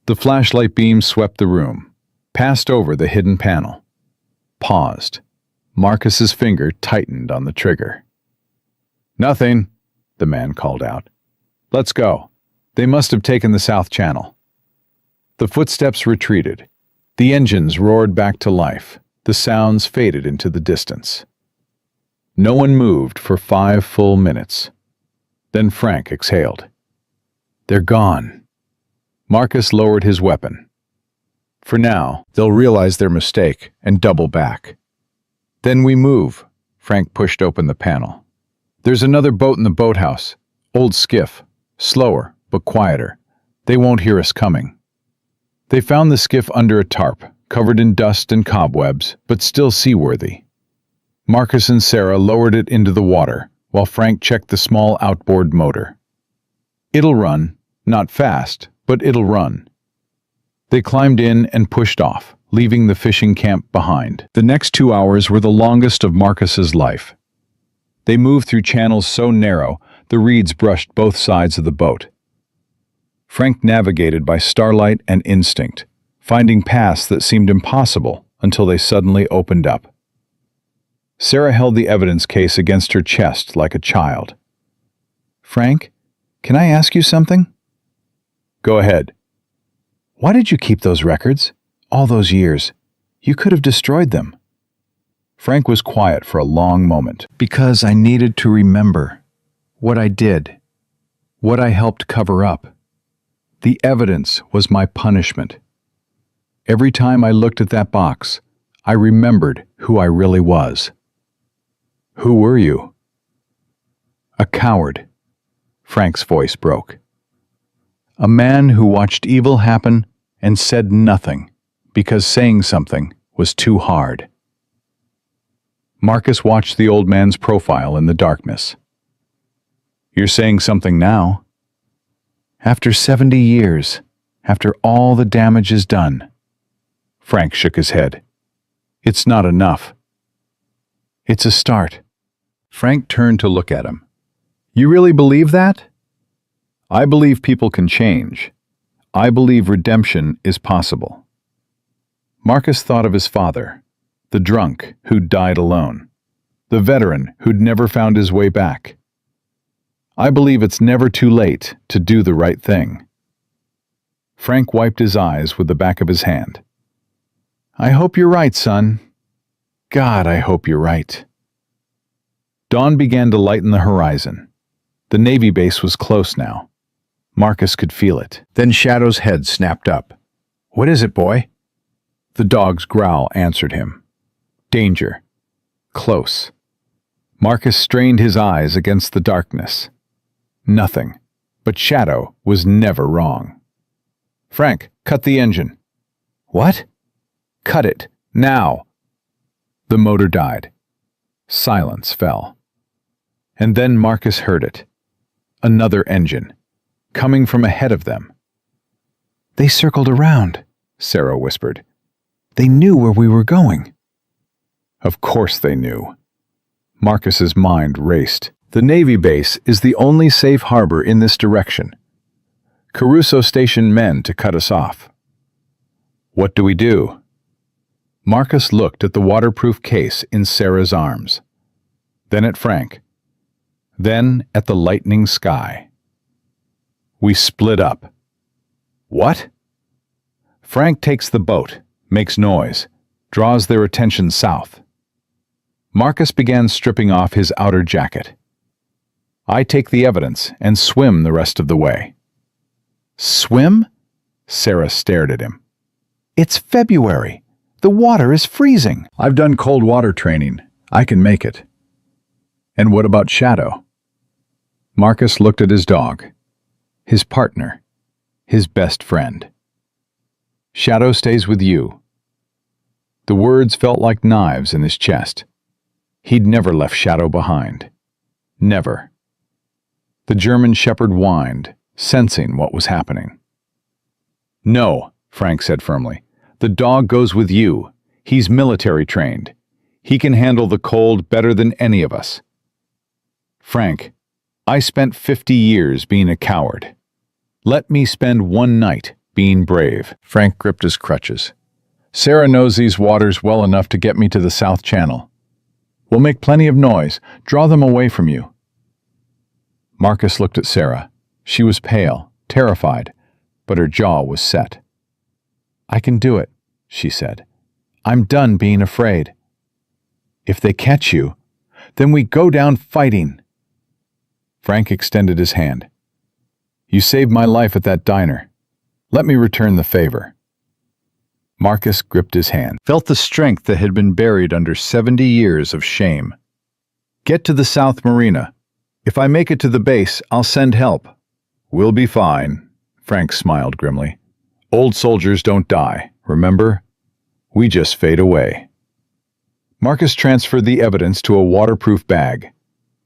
The flashlight beam swept the room, passed over the hidden panel. Paused. Marcus's finger tightened on the trigger. Nothing, the man called out. Let's go. They must have taken the South Channel. The footsteps retreated. The engines roared back to life. The sounds faded into the distance. No one moved for 5 full minutes. Then Frank exhaled. They're gone. Marcus lowered his weapon. For now, they'll realize their mistake and double back. Then we move. Frank pushed open the panel. There's another boat in the boathouse. Old skiff. Slower, but quieter. They won't hear us coming. They found the skiff under a tarp, covered in dust and cobwebs, but still seaworthy. Marcus and Sarah lowered it into the water, while Frank checked the small outboard motor. It'll run, not fast, but it'll run. They climbed in and pushed off, leaving the fishing camp behind. The next 2 hours were the longest of Marcus's life. They moved through channels so narrow, the reeds brushed both sides of the boat. Frank navigated by starlight and instinct, finding paths that seemed impossible until they suddenly opened up. Sarah held the evidence case against her chest like a child. Frank, can I ask you something? Go ahead. Why did you keep those records? All those years. You could have destroyed them. Frank was quiet for a long moment. Because I needed to remember what I did, what I helped cover up. The evidence was my punishment. Every time I looked at that box, I remembered who I really was. Who were you? A coward. Frank's voice broke. A man who watched evil happen and said nothing, because saying something was too hard. Marcus watched the old man's profile in the darkness. "You're saying something now." "After 70 years, after all the damage is done." Frank shook his head. "It's not enough." "It's a start." Frank turned to look at him. "You really believe that?" "I believe people can change. I believe redemption is possible." Marcus thought of his father, the drunk who'd died alone, the veteran who'd never found his way back. "I believe it's never too late to do the right thing." Frank wiped his eyes with the back of his hand. "I hope you're right, son. God, I hope you're right." Dawn began to lighten the horizon. The Navy base was close now. Marcus could feel it. Then Shadow's head snapped up. "What is it, boy?" The dog's growl answered him. "Danger. Close." Marcus strained his eyes against the darkness. Nothing. But Shadow was never wrong. "Frank, cut the engine." "What?" "Cut it. Now." The motor died. Silence fell. And then Marcus heard it. Another engine, coming from ahead of them. "They circled around," Sarah whispered. "They knew where we were going." Of course they knew. Marcus's mind raced. The Navy base is the only safe harbor in this direction. Caruso stationed men to cut us off. What do we do? Marcus looked at the waterproof case in Sarah's arms, then at Frank, then at the lightening sky. We split up. What? Frank takes the boat, makes noise, draws their attention south. Marcus began stripping off his outer jacket. I take the evidence and swim the rest of the way. Swim? Sarah stared at him. It's February. The water is freezing. I've done cold water training. I can make it. And what about Shadow? Marcus looked at his dog, his partner, his best friend. Shadow stays with you. The words felt like knives in his chest. He'd never left Shadow behind. Never. The German shepherd whined, sensing what was happening. No, Frank said firmly. The dog goes with you. He's military trained. He can handle the cold better than any of us. Frank, I spent 50 years being a coward. Let me spend one night being brave. Frank gripped his crutches. Sarah knows these waters well enough to get me to the South Channel. We'll make plenty of noise. Draw them away from you. Marcus looked at Sarah. She was pale, terrified, but her jaw was set. I can do it, she said. I'm done being afraid. If they catch you, then we go down fighting. Frank extended his hand. You saved my life at that diner. Let me return the favor. Marcus gripped his hand, felt the strength that had been buried under 70 years of shame. Get to the South Marina. If I make it to the base, I'll send help. We'll be fine, Frank smiled grimly. Old soldiers don't die, remember? We just fade away. Marcus transferred the evidence to a waterproof bag,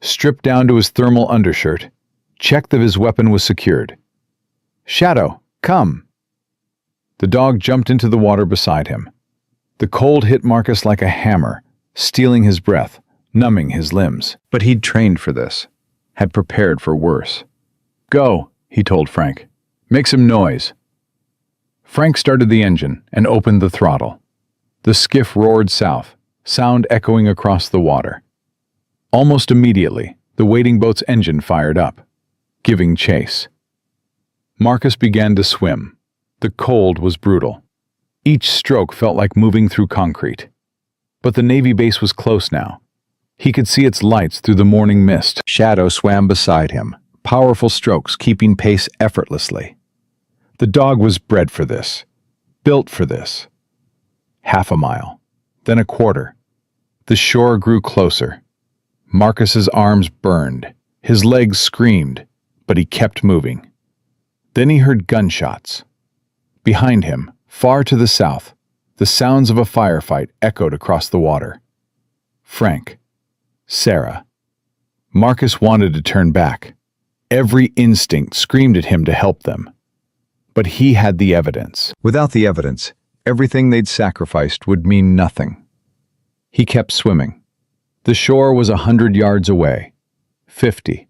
stripped down to his thermal undershirt, checked that his weapon was secured. Shadow, come. The dog jumped into the water beside him. The cold hit Marcus like a hammer, stealing his breath, numbing his limbs. But he'd trained for this, had prepared for worse. Go, he told Frank. Make some noise. Frank started the engine and opened the throttle. The skiff roared south, sound echoing across the water. Almost immediately, the waiting boat's engine fired up, giving chase. Marcus began to swim. The cold was brutal. Each stroke felt like moving through concrete. But the Navy base was close now. He could see its lights through the morning mist. Shadow swam beside him, powerful strokes keeping pace effortlessly. The dog was bred for this, built for this. Half a mile, then a quarter. The shore grew closer. Marcus's arms burned, his legs screamed, but he kept moving. Then he heard gunshots. Behind him, far to the south, The sounds of a firefight echoed across the water. Frank. Sarah. Marcus wanted to turn back. Every instinct screamed at him to help them. But he had the evidence. Without the evidence, everything they'd sacrificed would mean nothing. He kept swimming. The shore was 100 yards away. 50.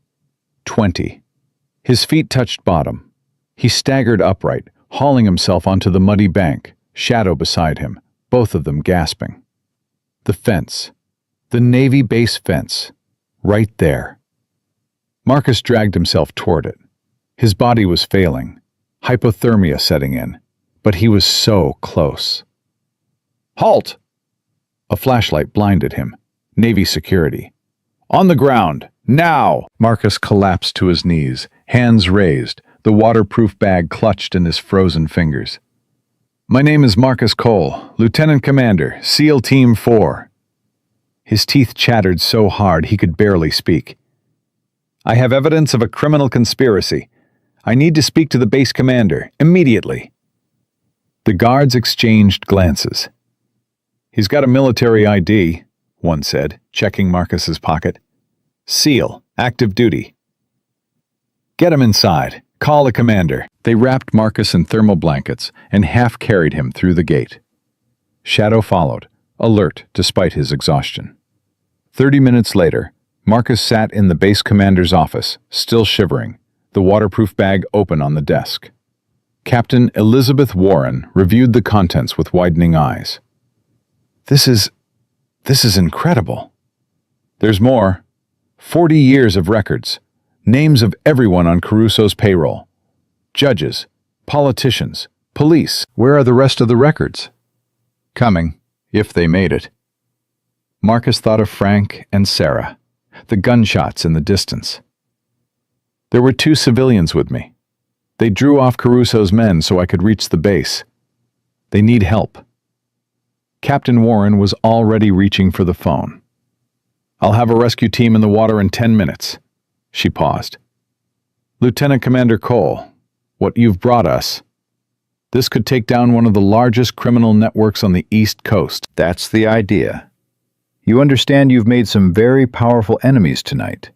20. His feet touched bottom. He staggered upright, hauling himself onto the muddy bank, Shadow beside him, both of them gasping. The fence. The Navy base fence. Right there. Marcus dragged himself toward it. His body was failing, hypothermia setting in, but he was so close. Halt! A flashlight blinded him. Navy security. On the ground, now! Marcus collapsed to his knees, hands raised, the waterproof bag clutched in his frozen fingers. My name is Marcus Cole, Lieutenant Commander, SEAL Team 4. His teeth chattered so hard he could barely speak. I have evidence of a criminal conspiracy. I need to speak to the base commander, immediately. The guards exchanged glances. He's got a military ID, one said, checking Marcus's pocket. SEAL, active duty. Get him inside. Call the commander. They wrapped Marcus in thermal blankets and half-carried him through the gate. Shadow followed, alert despite his exhaustion. 30 minutes later, Marcus sat in the base commander's office, still shivering, the waterproof bag open on the desk. Captain Elizabeth Warren reviewed the contents with widening eyes. This is incredible. There's more. 40 years of records. Names of everyone on Caruso's payroll. Judges, politicians, police. Where are the rest of the records? Coming, if they made it. Marcus thought of Frank and Sarah, the gunshots in the distance. There were 2 civilians with me. They drew off Caruso's men so I could reach the base. They need help. Captain Warren was already reaching for the phone. I'll have a rescue team in the water in 10 minutes. She paused. Lieutenant Commander Cole, what you've brought us. This could take down one of the largest criminal networks on the East Coast. That's the idea. You understand you've made some very powerful enemies tonight.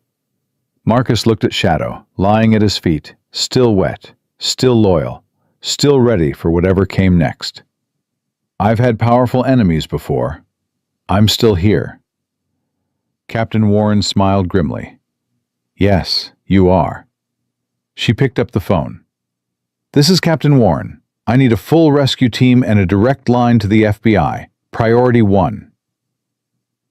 Marcus looked at Shadow, lying at his feet, still wet, still loyal, still ready for whatever came next. I've had powerful enemies before. I'm still here. Captain Warren smiled grimly. Yes, you are. She picked up the phone. This is Captain Warren. I need a full rescue team and a direct line to the FBI. Priority 1.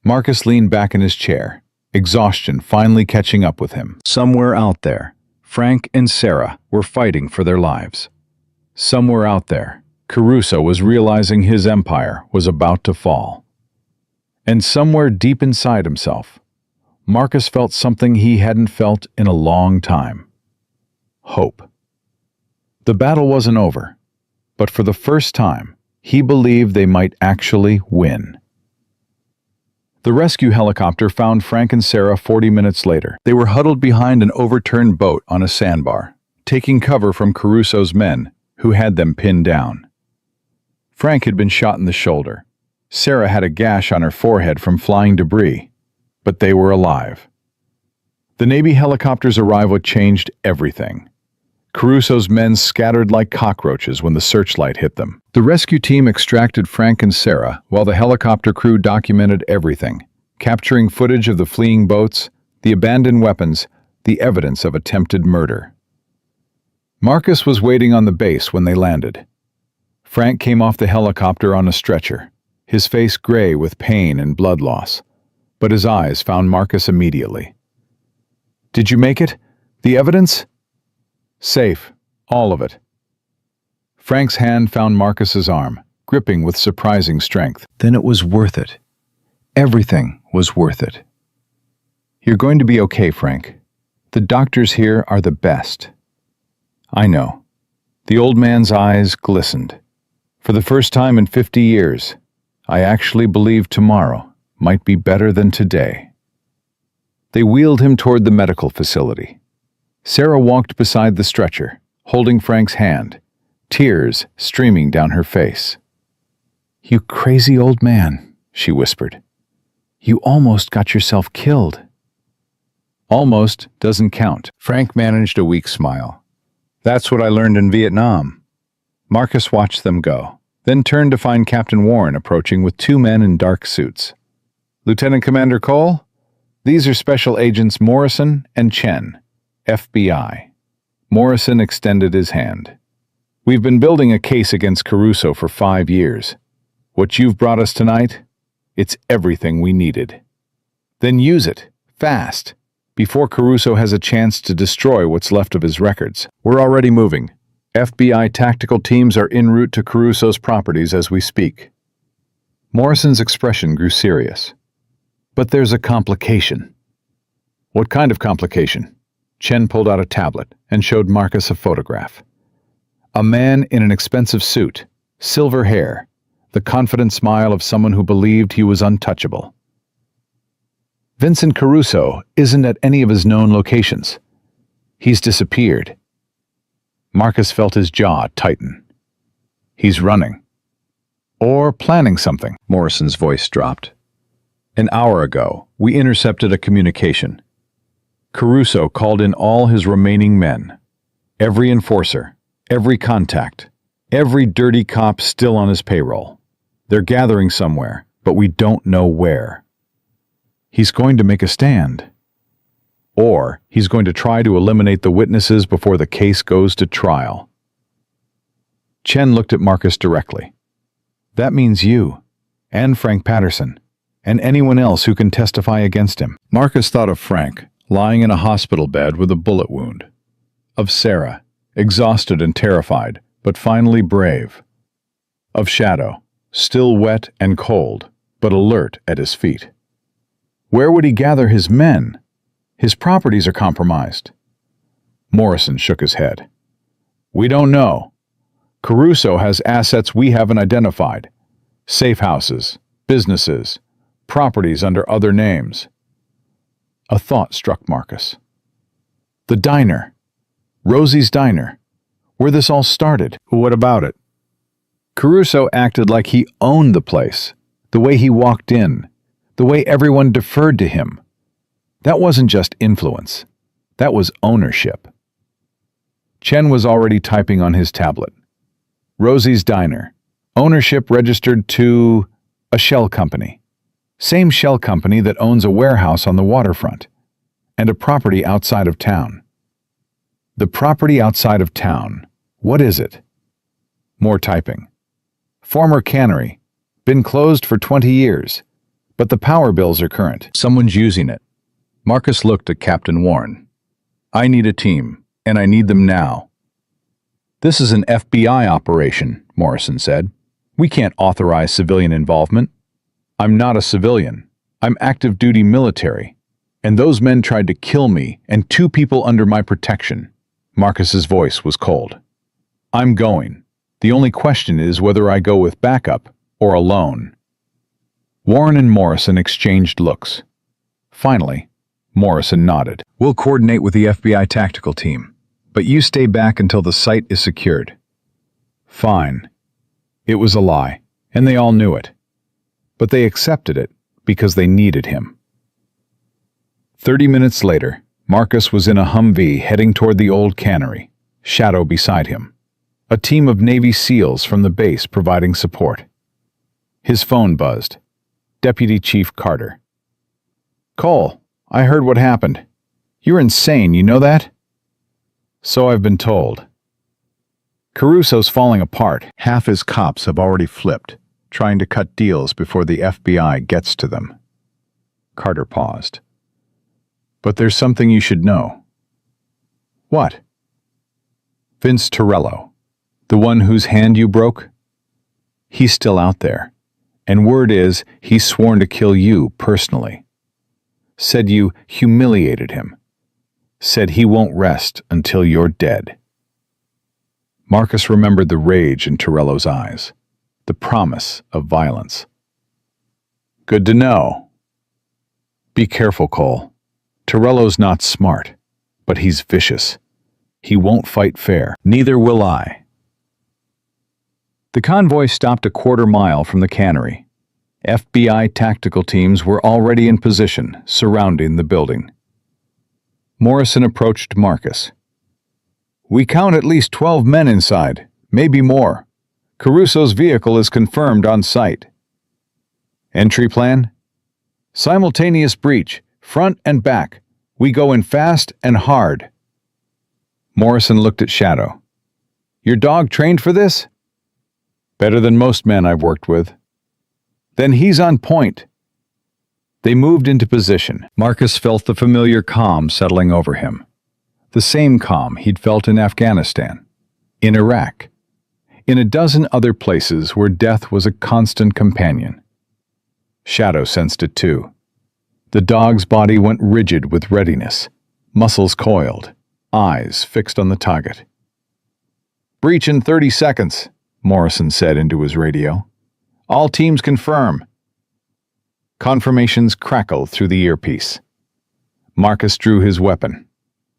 Marcus leaned back in his chair, exhaustion finally catching up with him. Somewhere out there, Frank and Sarah were fighting for their lives. Somewhere out there, Caruso was realizing his empire was about to fall. And somewhere deep inside himself, Marcus felt something he hadn't felt in a long time. Hope. The battle wasn't over, but for the first time, he believed they might actually win. The rescue helicopter found Frank and Sarah 40 minutes later. They were huddled behind an overturned boat on a sandbar, taking cover from Caruso's men, who had them pinned down. Frank had been shot in the shoulder. Sarah had a gash on her forehead from flying debris. But they were alive. The Navy helicopter's arrival changed everything. Caruso's men scattered like cockroaches when the searchlight hit them. The rescue team extracted Frank and Sarah while the helicopter crew documented everything, capturing footage of the fleeing boats, the abandoned weapons, the evidence of attempted murder. Marcus was waiting on the base when they landed. Frank came off the helicopter on a stretcher, his face gray with pain and blood loss. But his eyes found Marcus immediately. Did you make it? The evidence? Safe. All of it. Frank's hand found Marcus's arm, gripping with surprising strength. Then it was worth it. Everything was worth it. You're going to be okay, Frank. The doctors here are the best. I know. The old man's eyes glistened. For the first time in 50 years, I actually believe tomorrow might be better than today. They wheeled him toward the medical facility. Sarah walked beside the stretcher, holding Frank's hand, tears streaming down her face. "You crazy old man," she whispered. "You almost got yourself killed." "Almost doesn't count." Frank managed a weak smile. "That's what I learned in Vietnam." Marcus watched them go, then turned to find Captain Warren approaching with two men in dark suits. "Lieutenant Commander Cole, these are Special Agents Morrison and Chen, FBI. Morrison extended his hand. "We've been building a case against Caruso for 5 years. What you've brought us tonight, it's everything we needed. Then use it, fast, before Caruso has a chance to destroy what's left of his records. We're already moving. FBI tactical teams are en route to Caruso's properties as we speak." Morrison's expression grew serious. "But there's a complication." "What kind of complication?" Chen pulled out a tablet and showed Marcus a photograph. A man in an expensive suit, silver hair, the confident smile of someone who believed he was untouchable. "Vincent Caruso isn't at any of his known locations. He's disappeared." Marcus felt his jaw tighten. "He's running. Or planning something." Morrison's voice dropped. "An hour ago, we intercepted a communication. Caruso called in all his remaining men. Every enforcer, every contact, every dirty cop still on his payroll. They're gathering somewhere, but we don't know where. He's going to make a stand. Or he's going to try to eliminate the witnesses before the case goes to trial." Chen looked at Marcus directly. "That means you, and Frank Patterson, and anyone else who can testify against him." Marcus thought of Frank, lying in a hospital bed with a bullet wound. Of Sarah, exhausted and terrified, but finally brave. Of Shadow, still wet and cold, but alert at his feet. Where would he gather his men? His properties are compromised. Morrison shook his head. "We don't know. Caruso has assets we haven't identified. Safe houses, businesses, properties under other names." A thought struck Marcus. The diner. Rosie's Diner. Where this all started. What about it? Caruso acted like he owned the place. The way he walked in. The way everyone deferred to him. That wasn't just influence. That was ownership. Chen was already typing on his tablet. Rosie's Diner. Ownership registered to a shell company. Same shell company that owns a warehouse on the waterfront. And a property outside of town. The property outside of town. What is it? More typing. Former cannery. Been closed for 20 years. But the power bills are current. Someone's using it. Marcus looked at Captain Warren. "I need a team, and I need them now." "This is an FBI operation," Morrison said. "We can't authorize civilian involvement." "I'm not a civilian. I'm active duty military. And those men tried to kill me and 2 people under my protection." Marcus's voice was cold. "I'm going. The only question is whether I go with backup or alone." Warren and Morrison exchanged looks. Finally, Morrison nodded. "We'll coordinate with the FBI tactical team, but you stay back until the site is secured." Fine. It was a lie, and they all knew it. But they accepted it because they needed him. 30 minutes later, Marcus was in a Humvee heading toward the old cannery, Shadow beside him. A team of Navy SEALs from the base providing support. His phone buzzed. Deputy Chief Carter. "Cole, I heard what happened. You're insane, you know that?" "So I've been told." "Caruso's falling apart. Half his cops have already flipped, trying to cut deals before the FBI gets to them." Carter paused. "But there's something you should know." "What?" "Vince Torello, the one whose hand you broke. He's still out there, and word is he's sworn to kill you personally. Said you humiliated him. Said he won't rest until you're dead." Marcus remembered the rage in Torello's eyes, the promise of violence. "Good to know." "Be careful, Cole. Torello's not smart, but he's vicious. He won't fight fair. Neither will I." The convoy stopped a quarter-mile from the cannery. FBI tactical teams were already in position, surrounding the building. Morrison approached Marcus. "We count at least 12 men inside, maybe more. Caruso's vehicle is confirmed on site." "Entry plan?" "Simultaneous breach, front and back. We go in fast and hard." Morrison looked at Shadow. "Your dog trained for this?" "Better than most men I've worked with." "Then he's on point." They moved into position. Marcus felt the familiar calm settling over him. The same calm he'd felt in Afghanistan, in Iraq, in a dozen other places where death was a constant companion. Shadow sensed it too. The dog's body went rigid with readiness, muscles coiled, eyes fixed on the target. "Breach in 30 seconds, Morrison said into his radio. "All teams confirm." Confirmations crackled through the earpiece. Marcus drew his weapon.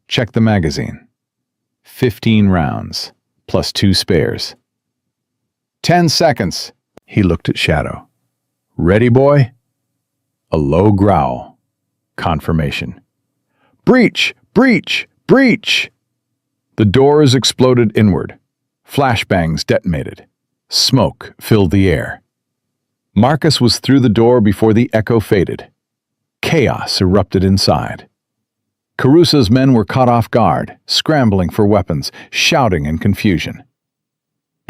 Checked the magazine. 15 rounds, plus 2 spares. 10 seconds. He looked at Shadow. "Ready, boy?" A low growl. Confirmation. "Breach! Breach! Breach!" The doors exploded inward. Flashbangs detonated. Smoke filled the air. Marcus was through the door before the echo faded. Chaos erupted inside. Caruso's men were caught off guard, scrambling for weapons, shouting in confusion.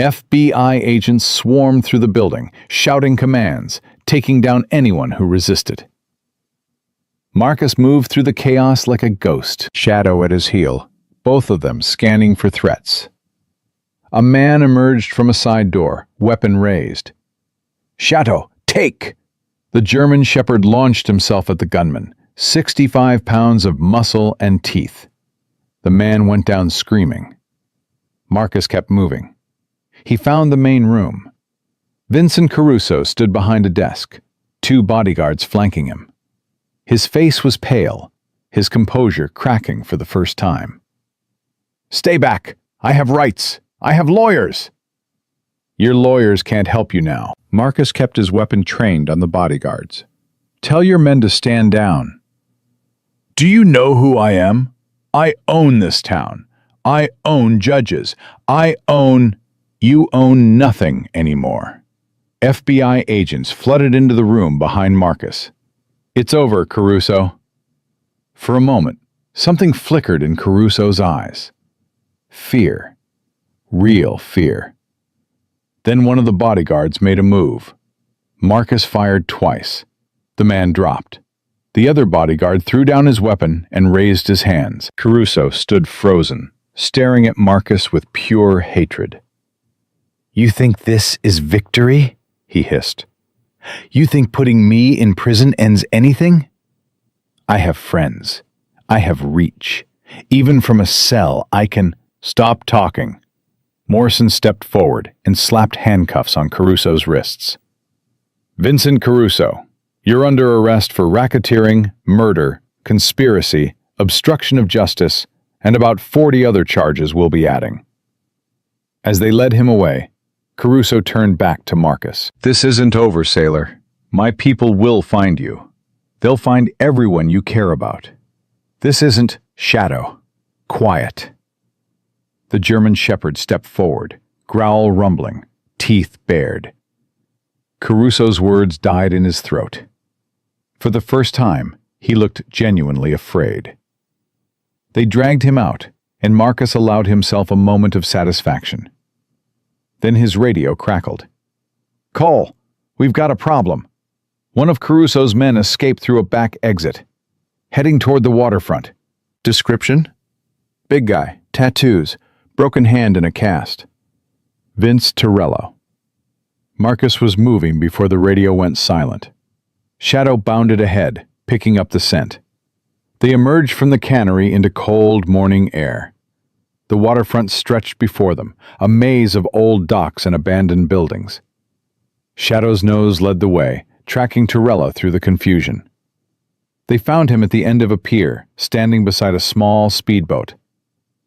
FBI agents swarmed through the building, shouting commands, taking down anyone who resisted. Marcus moved through the chaos like a ghost, Shadow at his heel, both of them scanning for threats. A man emerged from a side door, weapon raised. "Shadow, take!" The German shepherd launched himself at the gunman, 65 pounds of muscle and teeth. The man went down screaming. Marcus kept moving. He found the main room. Vincent Caruso stood behind a desk, 2 bodyguards flanking him. His face was pale, his composure cracking for the first time. "Stay back! I have rights! I have lawyers!" "Your lawyers can't help you now." Marcus kept his weapon trained on the bodyguards. "Tell your men to stand down." "Do you know who I am? I own this town. I own judges. I own—" "You own nothing anymore." FBI agents flooded into the room behind Marcus. "It's over, Caruso." For a moment, something flickered in Caruso's eyes. Fear. Real fear. Then one of the bodyguards made a move. Marcus fired twice. The man dropped. The other bodyguard threw down his weapon and raised his hands. Caruso stood frozen, staring at Marcus with pure hatred. "You think this is victory?" he hissed. "You think putting me in prison ends anything? I have friends. I have reach. Even from a cell, I can—" "Stop talking." Morrison stepped forward and slapped handcuffs on Caruso's wrists. "Vincent Caruso, you're under arrest for racketeering, murder, conspiracy, obstruction of justice, and about 40 other charges we'll be adding." As they led him away, Caruso turned back to Marcus. "This isn't over, sailor. My people will find you. They'll find everyone you care about. This isn't Shadow. Quiet." The German shepherd stepped forward, growl rumbling, teeth bared. Caruso's words died in his throat. For the first time, he looked genuinely afraid. They dragged him out, and Marcus allowed himself a moment of satisfaction. Then his radio crackled. "Cole, we've got a problem. One of Caruso's men escaped through a back exit, heading toward the waterfront. Description? Big guy, tattoos, broken hand in a cast. Vince Torello." Marcus was moving before the radio went silent. Shadow bounded ahead, picking up the scent. They emerged from the cannery into cold morning air. The waterfront stretched before them, a maze of old docks and abandoned buildings. Shadow's nose led the way, tracking Torello through the confusion. They found him at the end of a pier, standing beside a small speedboat.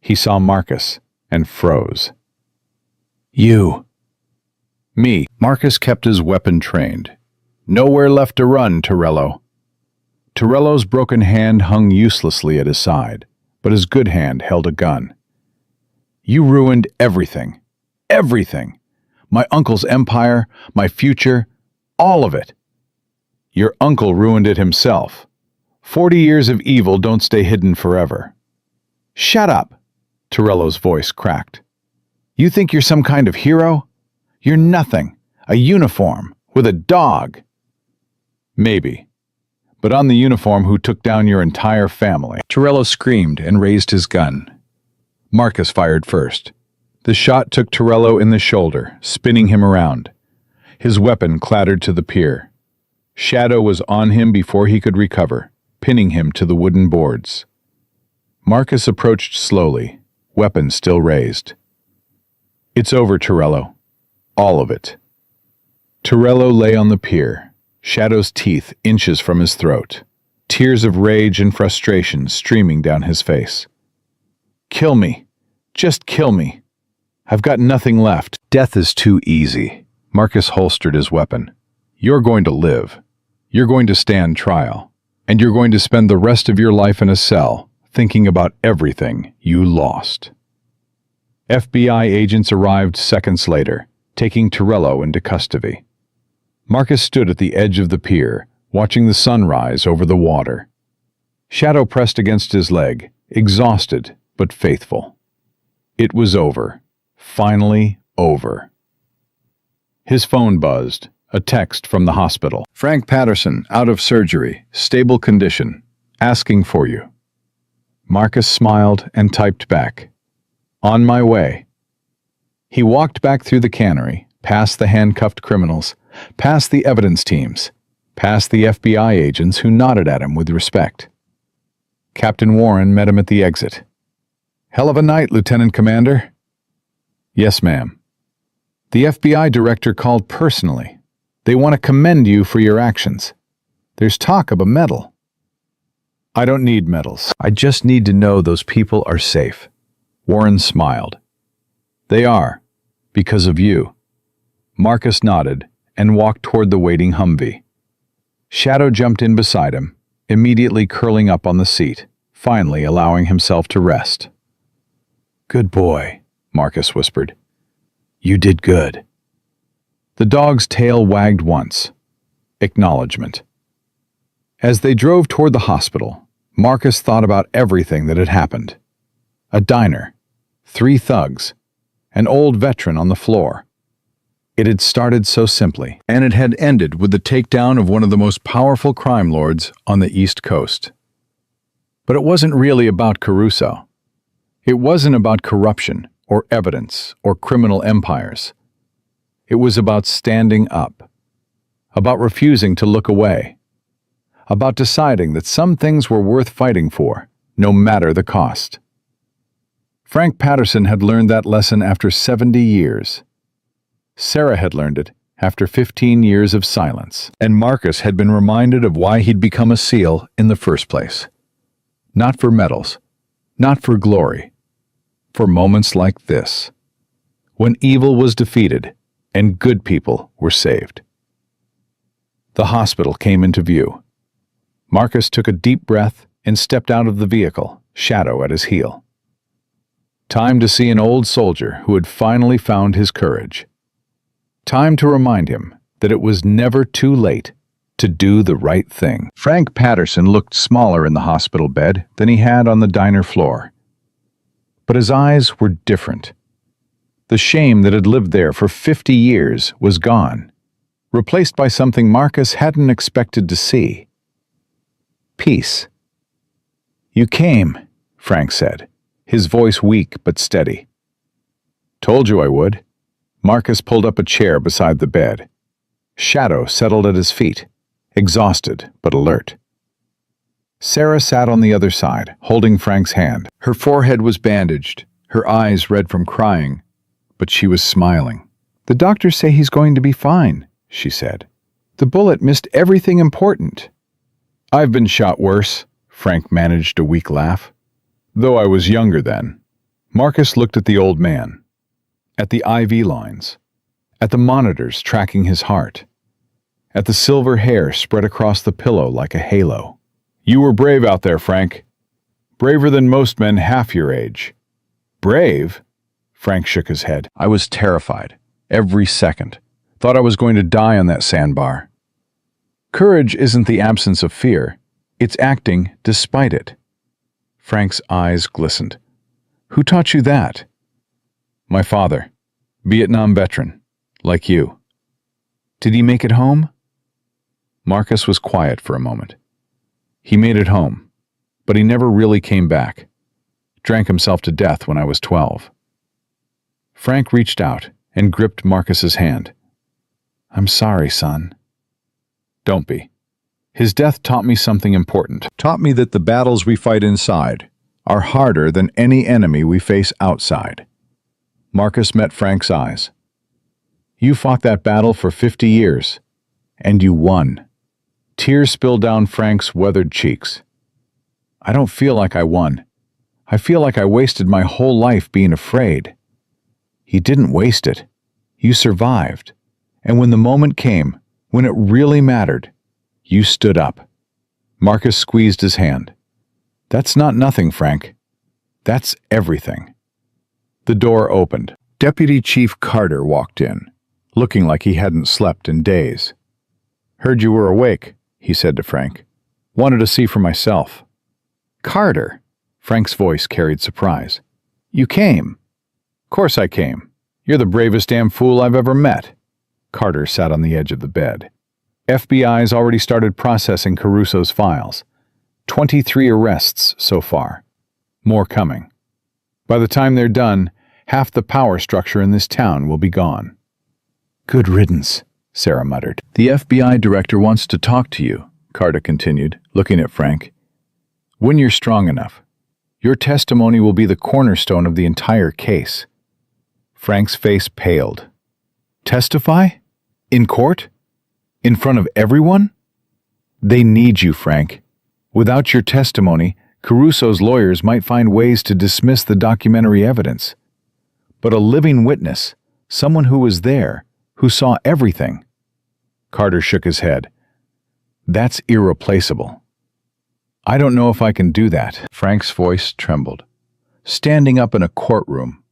He saw Marcus and froze. "You." Me. Marcus kept his weapon trained. Nowhere left to run, Torello. Torello's broken hand hung uselessly at his side, but his good hand held a gun. You ruined everything. Everything. My uncle's empire, my future, all of it. Your uncle ruined it himself. 40 years of evil don't stay hidden forever. Shut up, Torello's voice cracked. You think you're some kind of hero? You're nothing. A uniform with a dog. Maybe. But on the uniform who took down your entire family. Torello screamed and raised his gun. Marcus fired first. The shot took Torello in the shoulder, spinning him around. His weapon clattered to the pier. Shadow was on him before he could recover, pinning him to the wooden boards. Marcus approached slowly, weapon still raised. It's over, Torello. All of it. Torello lay on the pier, Shadow's teeth inches from his throat, tears of rage and frustration streaming down his face. Kill me. Just kill me. I've got nothing left. Death is too easy. Marcus holstered his weapon. You're going to live. You're going to stand trial. And you're going to spend the rest of your life in a cell, thinking about everything you lost. FBI agents arrived seconds later, taking Torello into custody. Marcus stood at the edge of the pier, watching the sun rise over the water. Shadow pressed against his leg, exhausted but faithful. It was over. Finally over. His phone buzzed, a text from the hospital. Frank Patterson, out of surgery, stable condition, asking for you. Marcus smiled and typed back, on my way. He walked back through the cannery, past the handcuffed criminals, past the evidence teams, past the FBI agents who nodded at him with respect. Captain Warren met him at the exit. Hell of a night, Lieutenant Commander. Yes, ma'am. The FBI director called personally. They want to commend you for your actions. There's talk of a medal. I don't need medals. I just need to know those people are safe. Warren smiled. They are, because of you. Marcus nodded and walked toward the waiting Humvee. Shadow jumped in beside him, immediately curling up on the seat, finally allowing himself to rest. Good boy, Marcus whispered. You did good. The dog's tail wagged once. Acknowledgement. As they drove toward the hospital, Marcus thought about everything that had happened. A diner, 3 thugs, an old veteran on the floor. It had started so simply, and it had ended with the takedown of one of the most powerful crime lords on the East Coast. But it wasn't really about Caruso. It wasn't about corruption or evidence or criminal empires. It was about standing up, about refusing to look away, about deciding that some things were worth fighting for, no matter the cost. Frank Patterson had learned that lesson after 70 years. Sarah had learned it after 15 years of silence, and Marcus had been reminded of why he'd become a SEAL in the first place. Not for medals, not for glory, for moments like this, when evil was defeated and good people were saved. The hospital came into view. Marcus took a deep breath and stepped out of the vehicle, Shadow at his heel. Time to see an old soldier who had finally found his courage. Time to remind him that it was never too late to do the right thing. Frank Patterson looked smaller in the hospital bed than he had on the diner floor. But his eyes were different. The shame that had lived there for 50 years was gone, replaced by something Marcus hadn't expected to see. Peace. You came, Frank said, his voice weak but steady. Told you I would. Marcus pulled up a chair beside the bed. Shadow settled at his feet, exhausted but alert. Sarah sat on the other side, holding Frank's hand. Her forehead was bandaged, her eyes red from crying, but she was smiling. The doctors say he's going to be fine, she said. The bullet missed everything important. I've been shot worse, Frank managed a weak laugh. Though I was younger then. Marcus looked at the old man, at the IV lines, at the monitors tracking his heart, at the silver hair spread across the pillow like a halo. "You were brave out there, Frank. Braver than most men half your age." "Brave?" Frank shook his head. "I was terrified. Every second. Thought I was going to die on that sandbar." "Courage isn't the absence of fear. It's acting despite it." Frank's eyes glistened. "Who taught you that?" "My father. Vietnam veteran. Like you." "Did he make it home?" Marcus was quiet for a moment. "He made it home, but he never really came back. Drank himself to death when I was 12. Frank reached out and gripped Marcus's hand. "I'm sorry, son." "Don't be. His death taught me something important. Taught me that the battles we fight inside are harder than any enemy we face outside." Marcus met Frank's eyes. "You fought that battle for 50 years, and you won." Tears spilled down Frank's weathered cheeks. "I don't feel like I won. I feel like I wasted my whole life being afraid." "You didn't waste it. You survived. And when the moment came, when it really mattered, you stood up." Marcus squeezed his hand. "That's not nothing, Frank. That's everything." The door opened. Deputy Chief Carter walked in, looking like he hadn't slept in days. "Heard you were awake," he said to Frank. "Wanted to see for myself." "Carter?" Frank's voice carried surprise. "You came?" "Course I came. You're the bravest damn fool I've ever met." Carter sat on the edge of the bed. "FBI's already started processing Caruso's files. 23 arrests so far. More coming. By the time they're done, half the power structure in this town will be gone." "Good riddance," Sarah muttered. "The FBI director wants to talk to you," Carter continued, looking at Frank. "When you're strong enough, your testimony will be the cornerstone of the entire case." Frank's face paled. "Testify? In court? In front of everyone?" "They need you, Frank. Without your testimony, Caruso's lawyers might find ways to dismiss the documentary evidence. But a living witness, someone who was there, who saw everything." Carter shook his head. "That's irreplaceable." "I don't know if I can do that." Frank's voice trembled. "Standing up in a courtroom,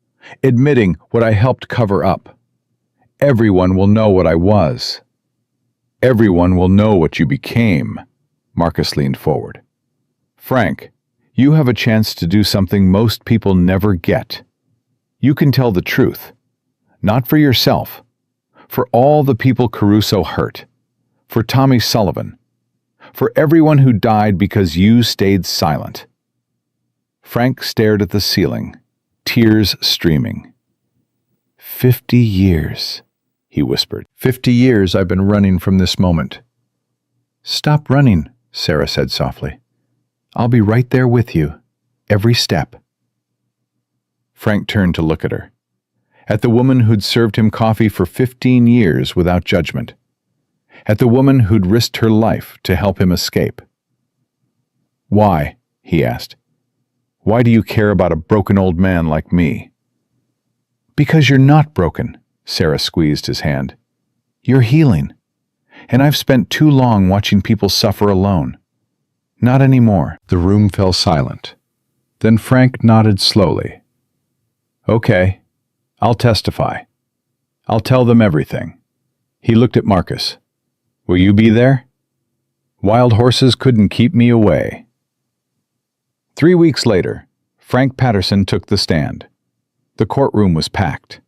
admitting what I helped cover up. Everyone will know what I was. Everyone will know what you became." Marcus leaned forward. "Frank, you have a chance to do something most people never get. You can tell the truth. Not for yourself. For all the people Caruso hurt. For Tommy Sullivan. For everyone who died because you stayed silent." Frank stared at the ceiling, tears streaming. 50 years, he whispered. 50 years I've been running from this moment." "Stop running," Sarah said softly. "I'll be right there with you, every step." Frank turned to look at her, at the woman who'd served him coffee for 15 years without judgment, at the woman who'd risked her life to help him escape. "Why?" he asked. "Why do you care about a broken old man like me?" "Because you're not broken," Sarah squeezed his hand. "You're healing. And I've spent too long watching people suffer alone. Not anymore." The room fell silent. Then Frank nodded slowly. "Okay, I'll testify. I'll tell them everything." He looked at Marcus. "Will you be there?" "Wild horses couldn't keep me away." 3 weeks later, Frank Patterson took the stand. The courtroom was packed.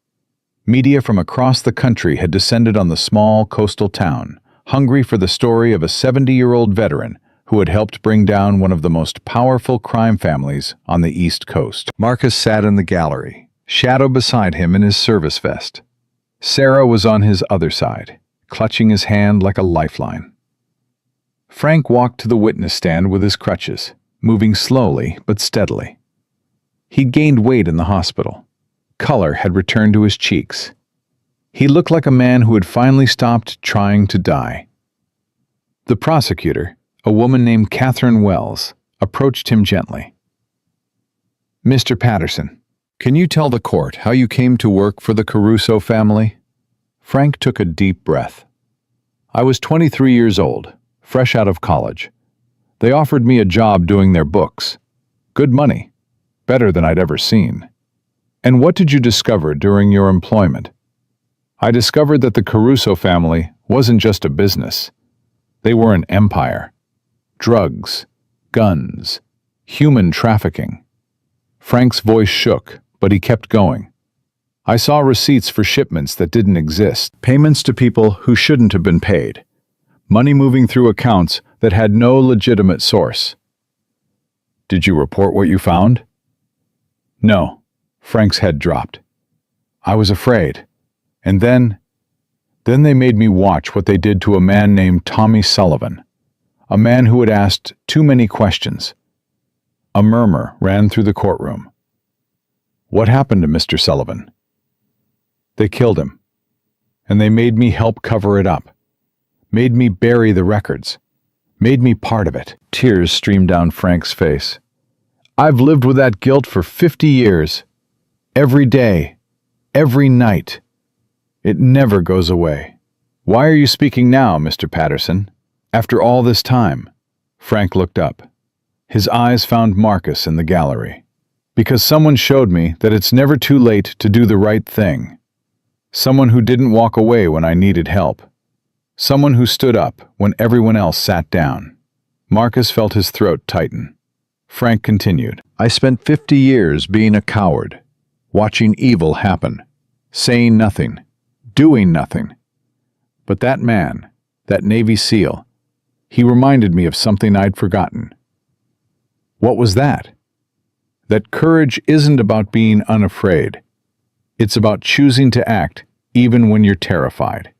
Media from across the country had descended on the small coastal town, hungry for the story of a 70-year-old veteran who had helped bring down one of the most powerful crime families on the East Coast. Marcus sat in the gallery, shadow beside him in his service vest. Sarah was on his other side, clutching his hand like a lifeline. Frank walked to the witness stand with his crutches, moving slowly but steadily. He'd gained weight in the hospital. Color had returned to his cheeks. He looked like a man who had finally stopped trying to die. The prosecutor, a woman named Catherine Wells, approached him gently. "Mr. Patterson, can you tell the court how you came to work for the Caruso family?" Frank took a deep breath. I was 23 years old, fresh out of college. They offered me a job doing their books. Good money, better than I'd ever seen. And what did you discover during your employment? I discovered that the Caruso family wasn't just a business. They were an empire. Drugs, guns, human trafficking. Frank's voice shook, but he kept going. I saw receipts for shipments that didn't exist, payments to people who shouldn't have been paid, money moving through accounts that had no legitimate source. Did you report what you found? No. Frank's head dropped. I was afraid. And then they made me watch what they did to a man named Tommy Sullivan, a man who had asked too many questions. A murmur ran through the courtroom. What happened to Mr. Sullivan? They killed him, and they made me help cover it up, made me bury the records, made me part of it. Tears streamed down Frank's face. I've lived with that guilt for 50 years. Every day, every night. It never goes away. Why are you speaking now, Mr. Patterson? After all this time? Frank looked up. His eyes found Marcus in the gallery. Because someone showed me that it's never too late to do the right thing. Someone who didn't walk away when I needed help. Someone who stood up when everyone else sat down. Marcus felt his throat tighten. Frank continued. I spent 50 years being a coward, watching evil happen, saying nothing, doing nothing. But that man, that Navy SEAL, he reminded me of something I'd forgotten. What was that? That courage isn't about being unafraid. It's about choosing to act even when you're terrified.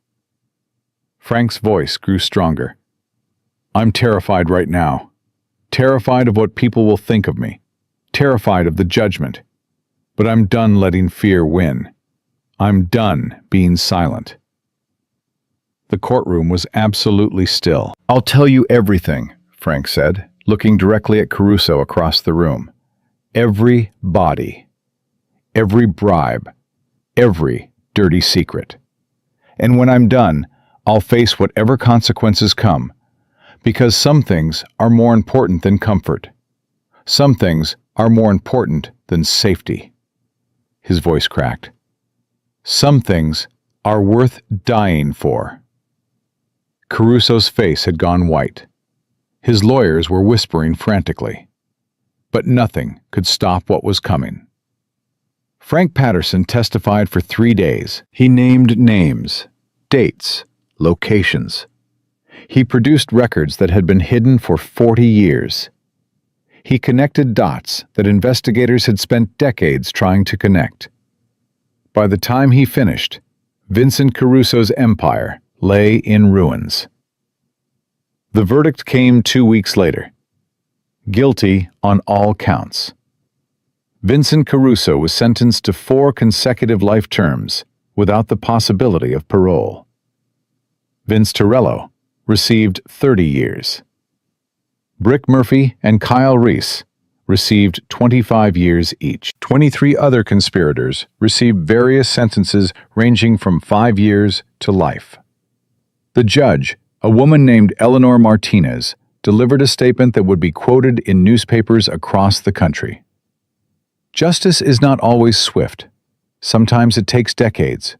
Frank's voice grew stronger. I'm terrified right now. Terrified of what people will think of me. Terrified of the judgment. But I'm done letting fear win. I'm done being silent. The courtroom was absolutely still. I'll tell you everything, Frank said, looking directly at Caruso across the room. Every body. Every bribe. Every dirty secret. And when I'm done, I'll face whatever consequences come, because some things are more important than comfort. Some things are more important than safety. His voice cracked. Some things are worth dying for. Caruso's face had gone white. His lawyers were whispering frantically. But nothing could stop what was coming. Frank Patterson testified for 3 days. He named names, dates, locations. He produced records that had been hidden for 40 years. He connected dots that investigators had spent decades trying to connect. By the time he finished, Vincent Caruso's empire lay in ruins. The verdict came 2 weeks later. Guilty on all counts. Vincent Caruso was sentenced to 4 consecutive life terms without the possibility of parole. Vince Torello received 30 years. Brick Murphy and Kyle Reese received 25 years each. 23 other conspirators received various sentences ranging from 5 years to life. The judge, a woman named Eleanor Martinez, delivered a statement that would be quoted in newspapers across the country. Justice is not always swift. Sometimes it takes decades.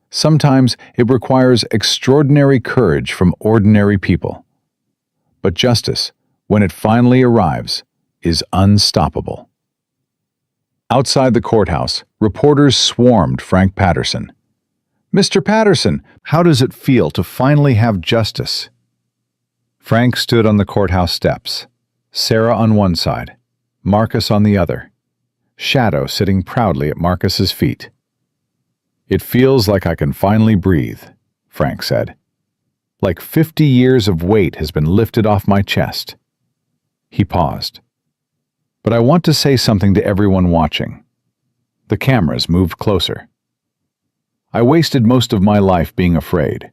Sometimes it requires extraordinary courage from ordinary people. But justice, when it finally arrives, is unstoppable. Outside the courthouse, reporters swarmed Frank Patterson. Mr. Patterson, how does it feel to finally have justice? Frank stood on the courthouse steps, Sarah on one side, Marcus on the other, Shadow sitting proudly at Marcus's feet. It feels like I can finally breathe, Frank said. Like 50 years of weight has been lifted off my chest. He paused. But I want to say something to everyone watching. The cameras moved closer. I wasted most of my life being afraid.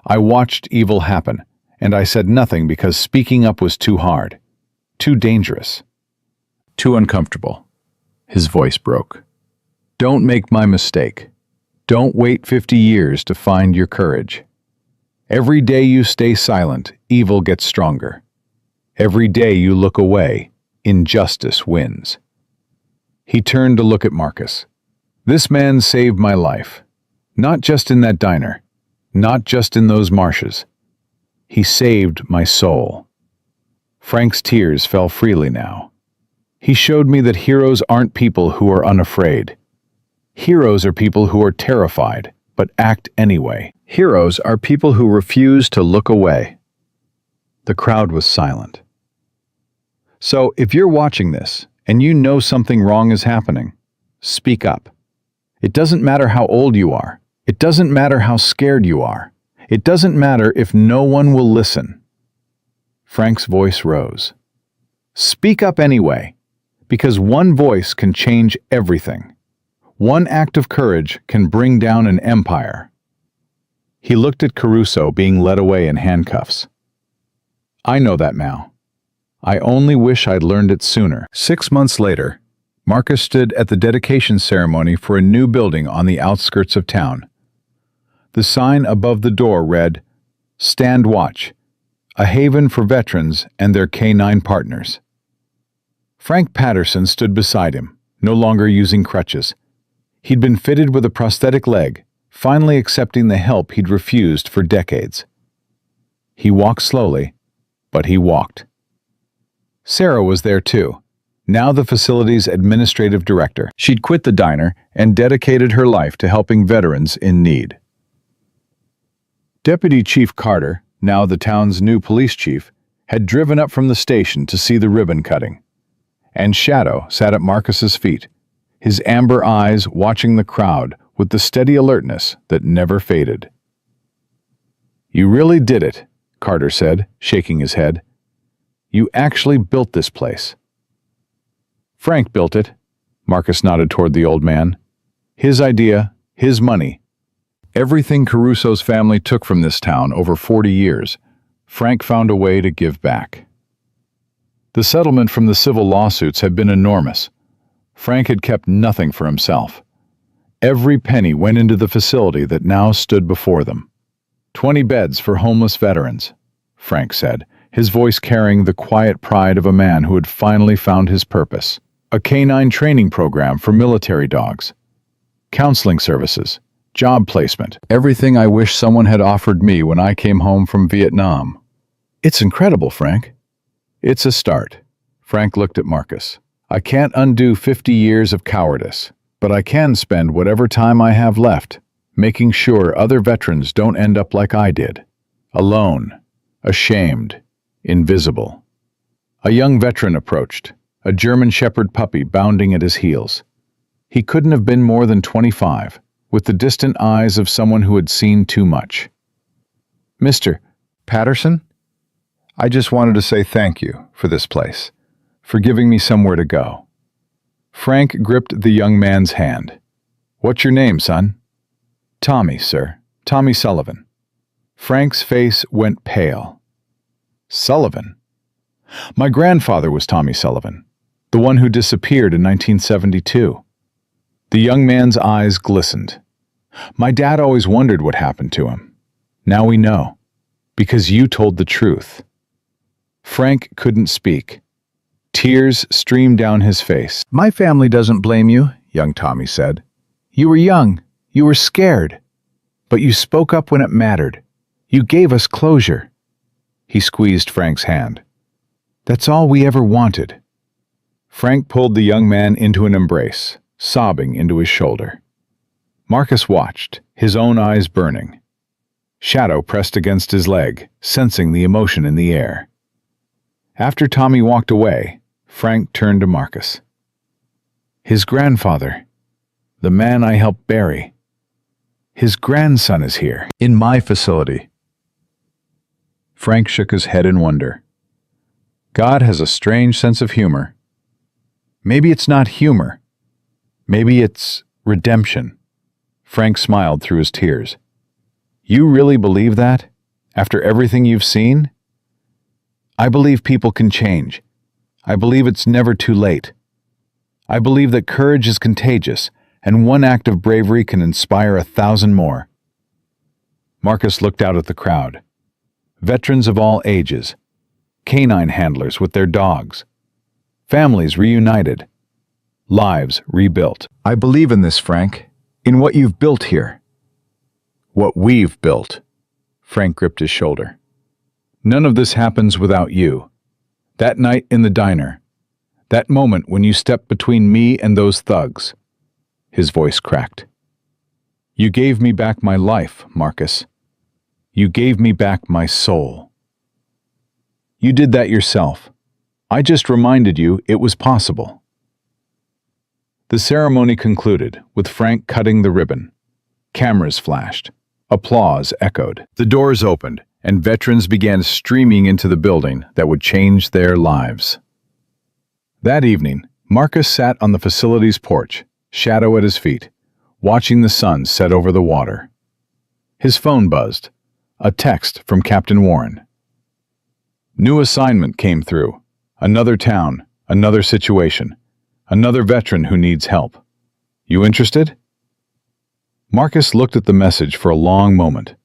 I watched evil happen, and I said nothing because speaking up was too hard, too dangerous, too uncomfortable. His voice broke. Don't make my mistake. Don't wait 50 years to find your courage. Every day you stay silent, evil gets stronger. Every day you look away, injustice wins. He turned to look at Marcus. This man saved my life. Not just in that diner. Not just in those marshes. He saved my soul. Frank's tears fell freely now. He showed me that heroes aren't people who are unafraid. Heroes are people who are terrified, but act anyway. Heroes are people who refuse to look away. The crowd was silent. So, if you're watching this, and you know something wrong is happening, speak up. It doesn't matter how old you are. It doesn't matter how scared you are. It doesn't matter if no one will listen. Frank's voice rose. Speak up anyway, because one voice can change everything. One act of courage can bring down an empire. He looked at Caruso being led away in handcuffs. I know that now. I only wish I'd learned it sooner. 6 months later, Marcus stood at the dedication ceremony for a new building on the outskirts of town. The sign above the door read, Stand Watch, a haven for veterans and their canine partners. Frank Patterson stood beside him, no longer using crutches. He'd been fitted with a prosthetic leg, finally accepting the help he'd refused for decades. He walked slowly, but he walked. Sarah was there too, now the facility's administrative director. She'd quit the diner and dedicated her life to helping veterans in need. Deputy Chief Carter, now the town's new police chief, had driven up from the station to see the ribbon cutting. And Shadow sat at Marcus's feet, his amber eyes watching the crowd with the steady alertness that never faded. You really did it, Carter said, shaking his head. You actually built this place. Frank built it. Marcus nodded toward the old man. His idea, his money. Everything Caruso's family took from this town over 40 years, Frank found a way to give back. The settlement from the civil lawsuits had been enormous. Frank had kept nothing for himself. Every penny went into the facility that now stood before them. 20 beds for homeless veterans, Frank said, his voice carrying the quiet pride of a man who had finally found his purpose. A canine training program for military dogs. Counseling services. Job placement. Everything I wish someone had offered me when I came home from Vietnam. It's incredible, Frank. It's a start. Frank looked at Marcus. I can't undo 50 years of cowardice, but I can spend whatever time I have left making sure other veterans don't end up like I did. Alone. Ashamed. Invisible. A young veteran approached, a German Shepherd puppy bounding at his heels. He couldn't have been more than 25, with the distant eyes of someone who had seen too much. Mr. Patterson? I just wanted to say thank you for this place, for giving me somewhere to go. Frank gripped the young man's hand. What's your name, son? Tommy, sir. Tommy Sullivan. Frank's face went pale. Sullivan? My grandfather was Tommy Sullivan, the one who disappeared in 1972. The young man's eyes glistened. My dad always wondered what happened to him. Now we know, because you told the truth. Frank couldn't speak. Tears streamed down his face. My family doesn't blame you, young Tommy said. You were young. You were scared. But you spoke up when it mattered. You gave us closure. He squeezed Frank's hand. That's all we ever wanted. Frank pulled the young man into an embrace, sobbing into his shoulder. Marcus watched, his own eyes burning. Shadow pressed against his leg, sensing the emotion in the air. After Tommy walked away, Frank turned to Marcus. His grandfather, the man I helped bury, his grandson is here, in my facility. Frank shook his head in wonder. God has a strange sense of humor. Maybe it's not humor. Maybe it's redemption. Frank smiled through his tears. You really believe that? After everything you've seen? I believe people can change. I believe it's never too late. I believe that courage is contagious, and one act of bravery can inspire 1,000 more. Marcus looked out at the crowd. Veterans of all ages, canine handlers with their dogs, families reunited, lives rebuilt. I believe in this, Frank, in what you've built here. What we've built. Frank gripped his shoulder. None of this happens without you. That night in the diner, that moment when you stepped between me and those thugs. His voice cracked. You gave me back my life, Marcus. You gave me back my soul. You did that yourself. I just reminded you it was possible. The ceremony concluded with Frank cutting the ribbon. Cameras flashed. Applause echoed. The doors opened, and veterans began streaming into the building that would change their lives. That evening, Marcus sat on the facility's porch, shadow at his feet, watching the sun set over the water. His phone buzzed. A text from Captain Warren. New assignment came through. Another town, another situation, another veteran who needs help. You interested? Marcus looked at the message for a long moment.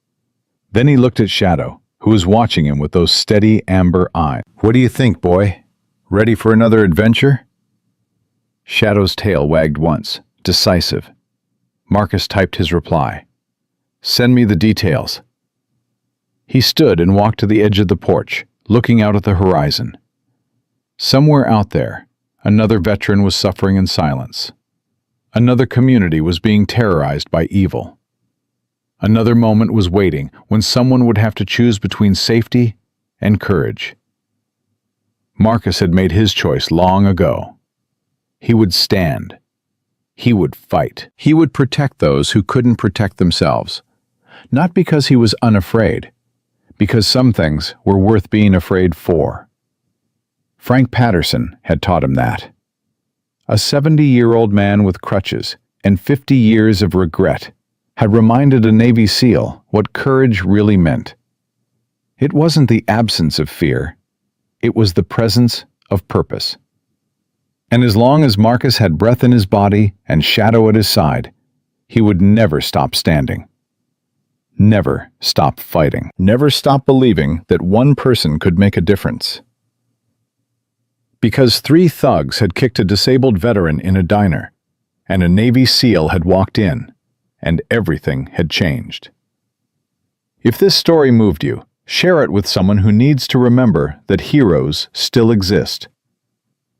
Then he looked at Shadow, who was watching him with those steady amber eyes. What do you think, boy? Ready for another adventure? Shadow's tail wagged once, decisive. Marcus typed his reply. Send me the details. He stood and walked to the edge of the porch, looking out at the horizon. Somewhere out there, another veteran was suffering in silence. Another community was being terrorized by evil. Another moment was waiting when someone would have to choose between safety and courage. Marcus had made his choice long ago. He would stand. He would fight. He would protect those who couldn't protect themselves. Not because he was unafraid, because some things were worth being afraid for. Frank Patterson had taught him that. A 70-year-old man with crutches and 50 years of regret had reminded a Navy SEAL what courage really meant. It wasn't the absence of fear, it was the presence of purpose. And as long as Marcus had breath in his body and Shadow at his side, he would never stop standing. Never stop fighting. Never stop believing that one person could make a difference. Because 3 thugs had kicked a disabled veteran in a diner, and a Navy SEAL had walked in, and everything had changed. If this story moved you, share it with someone who needs to remember that heroes still exist.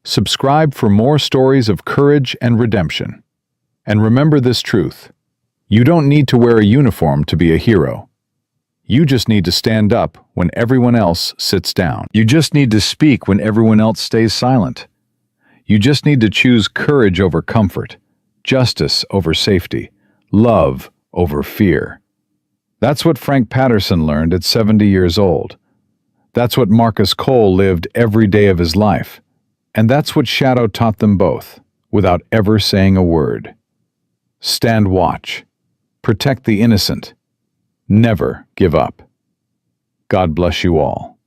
Subscribe for more stories of courage and redemption. And remember this truth. You don't need to wear a uniform to be a hero. You just need to stand up when everyone else sits down. You just need to speak when everyone else stays silent. You just need to choose courage over comfort, justice over safety, love over fear. That's what Frank Patterson learned at 70 years old. That's what Marcus Cole lived every day of his life. And that's what Shadow taught them both, without ever saying a word. Stand watch. Protect the innocent. Never give up. God bless you all.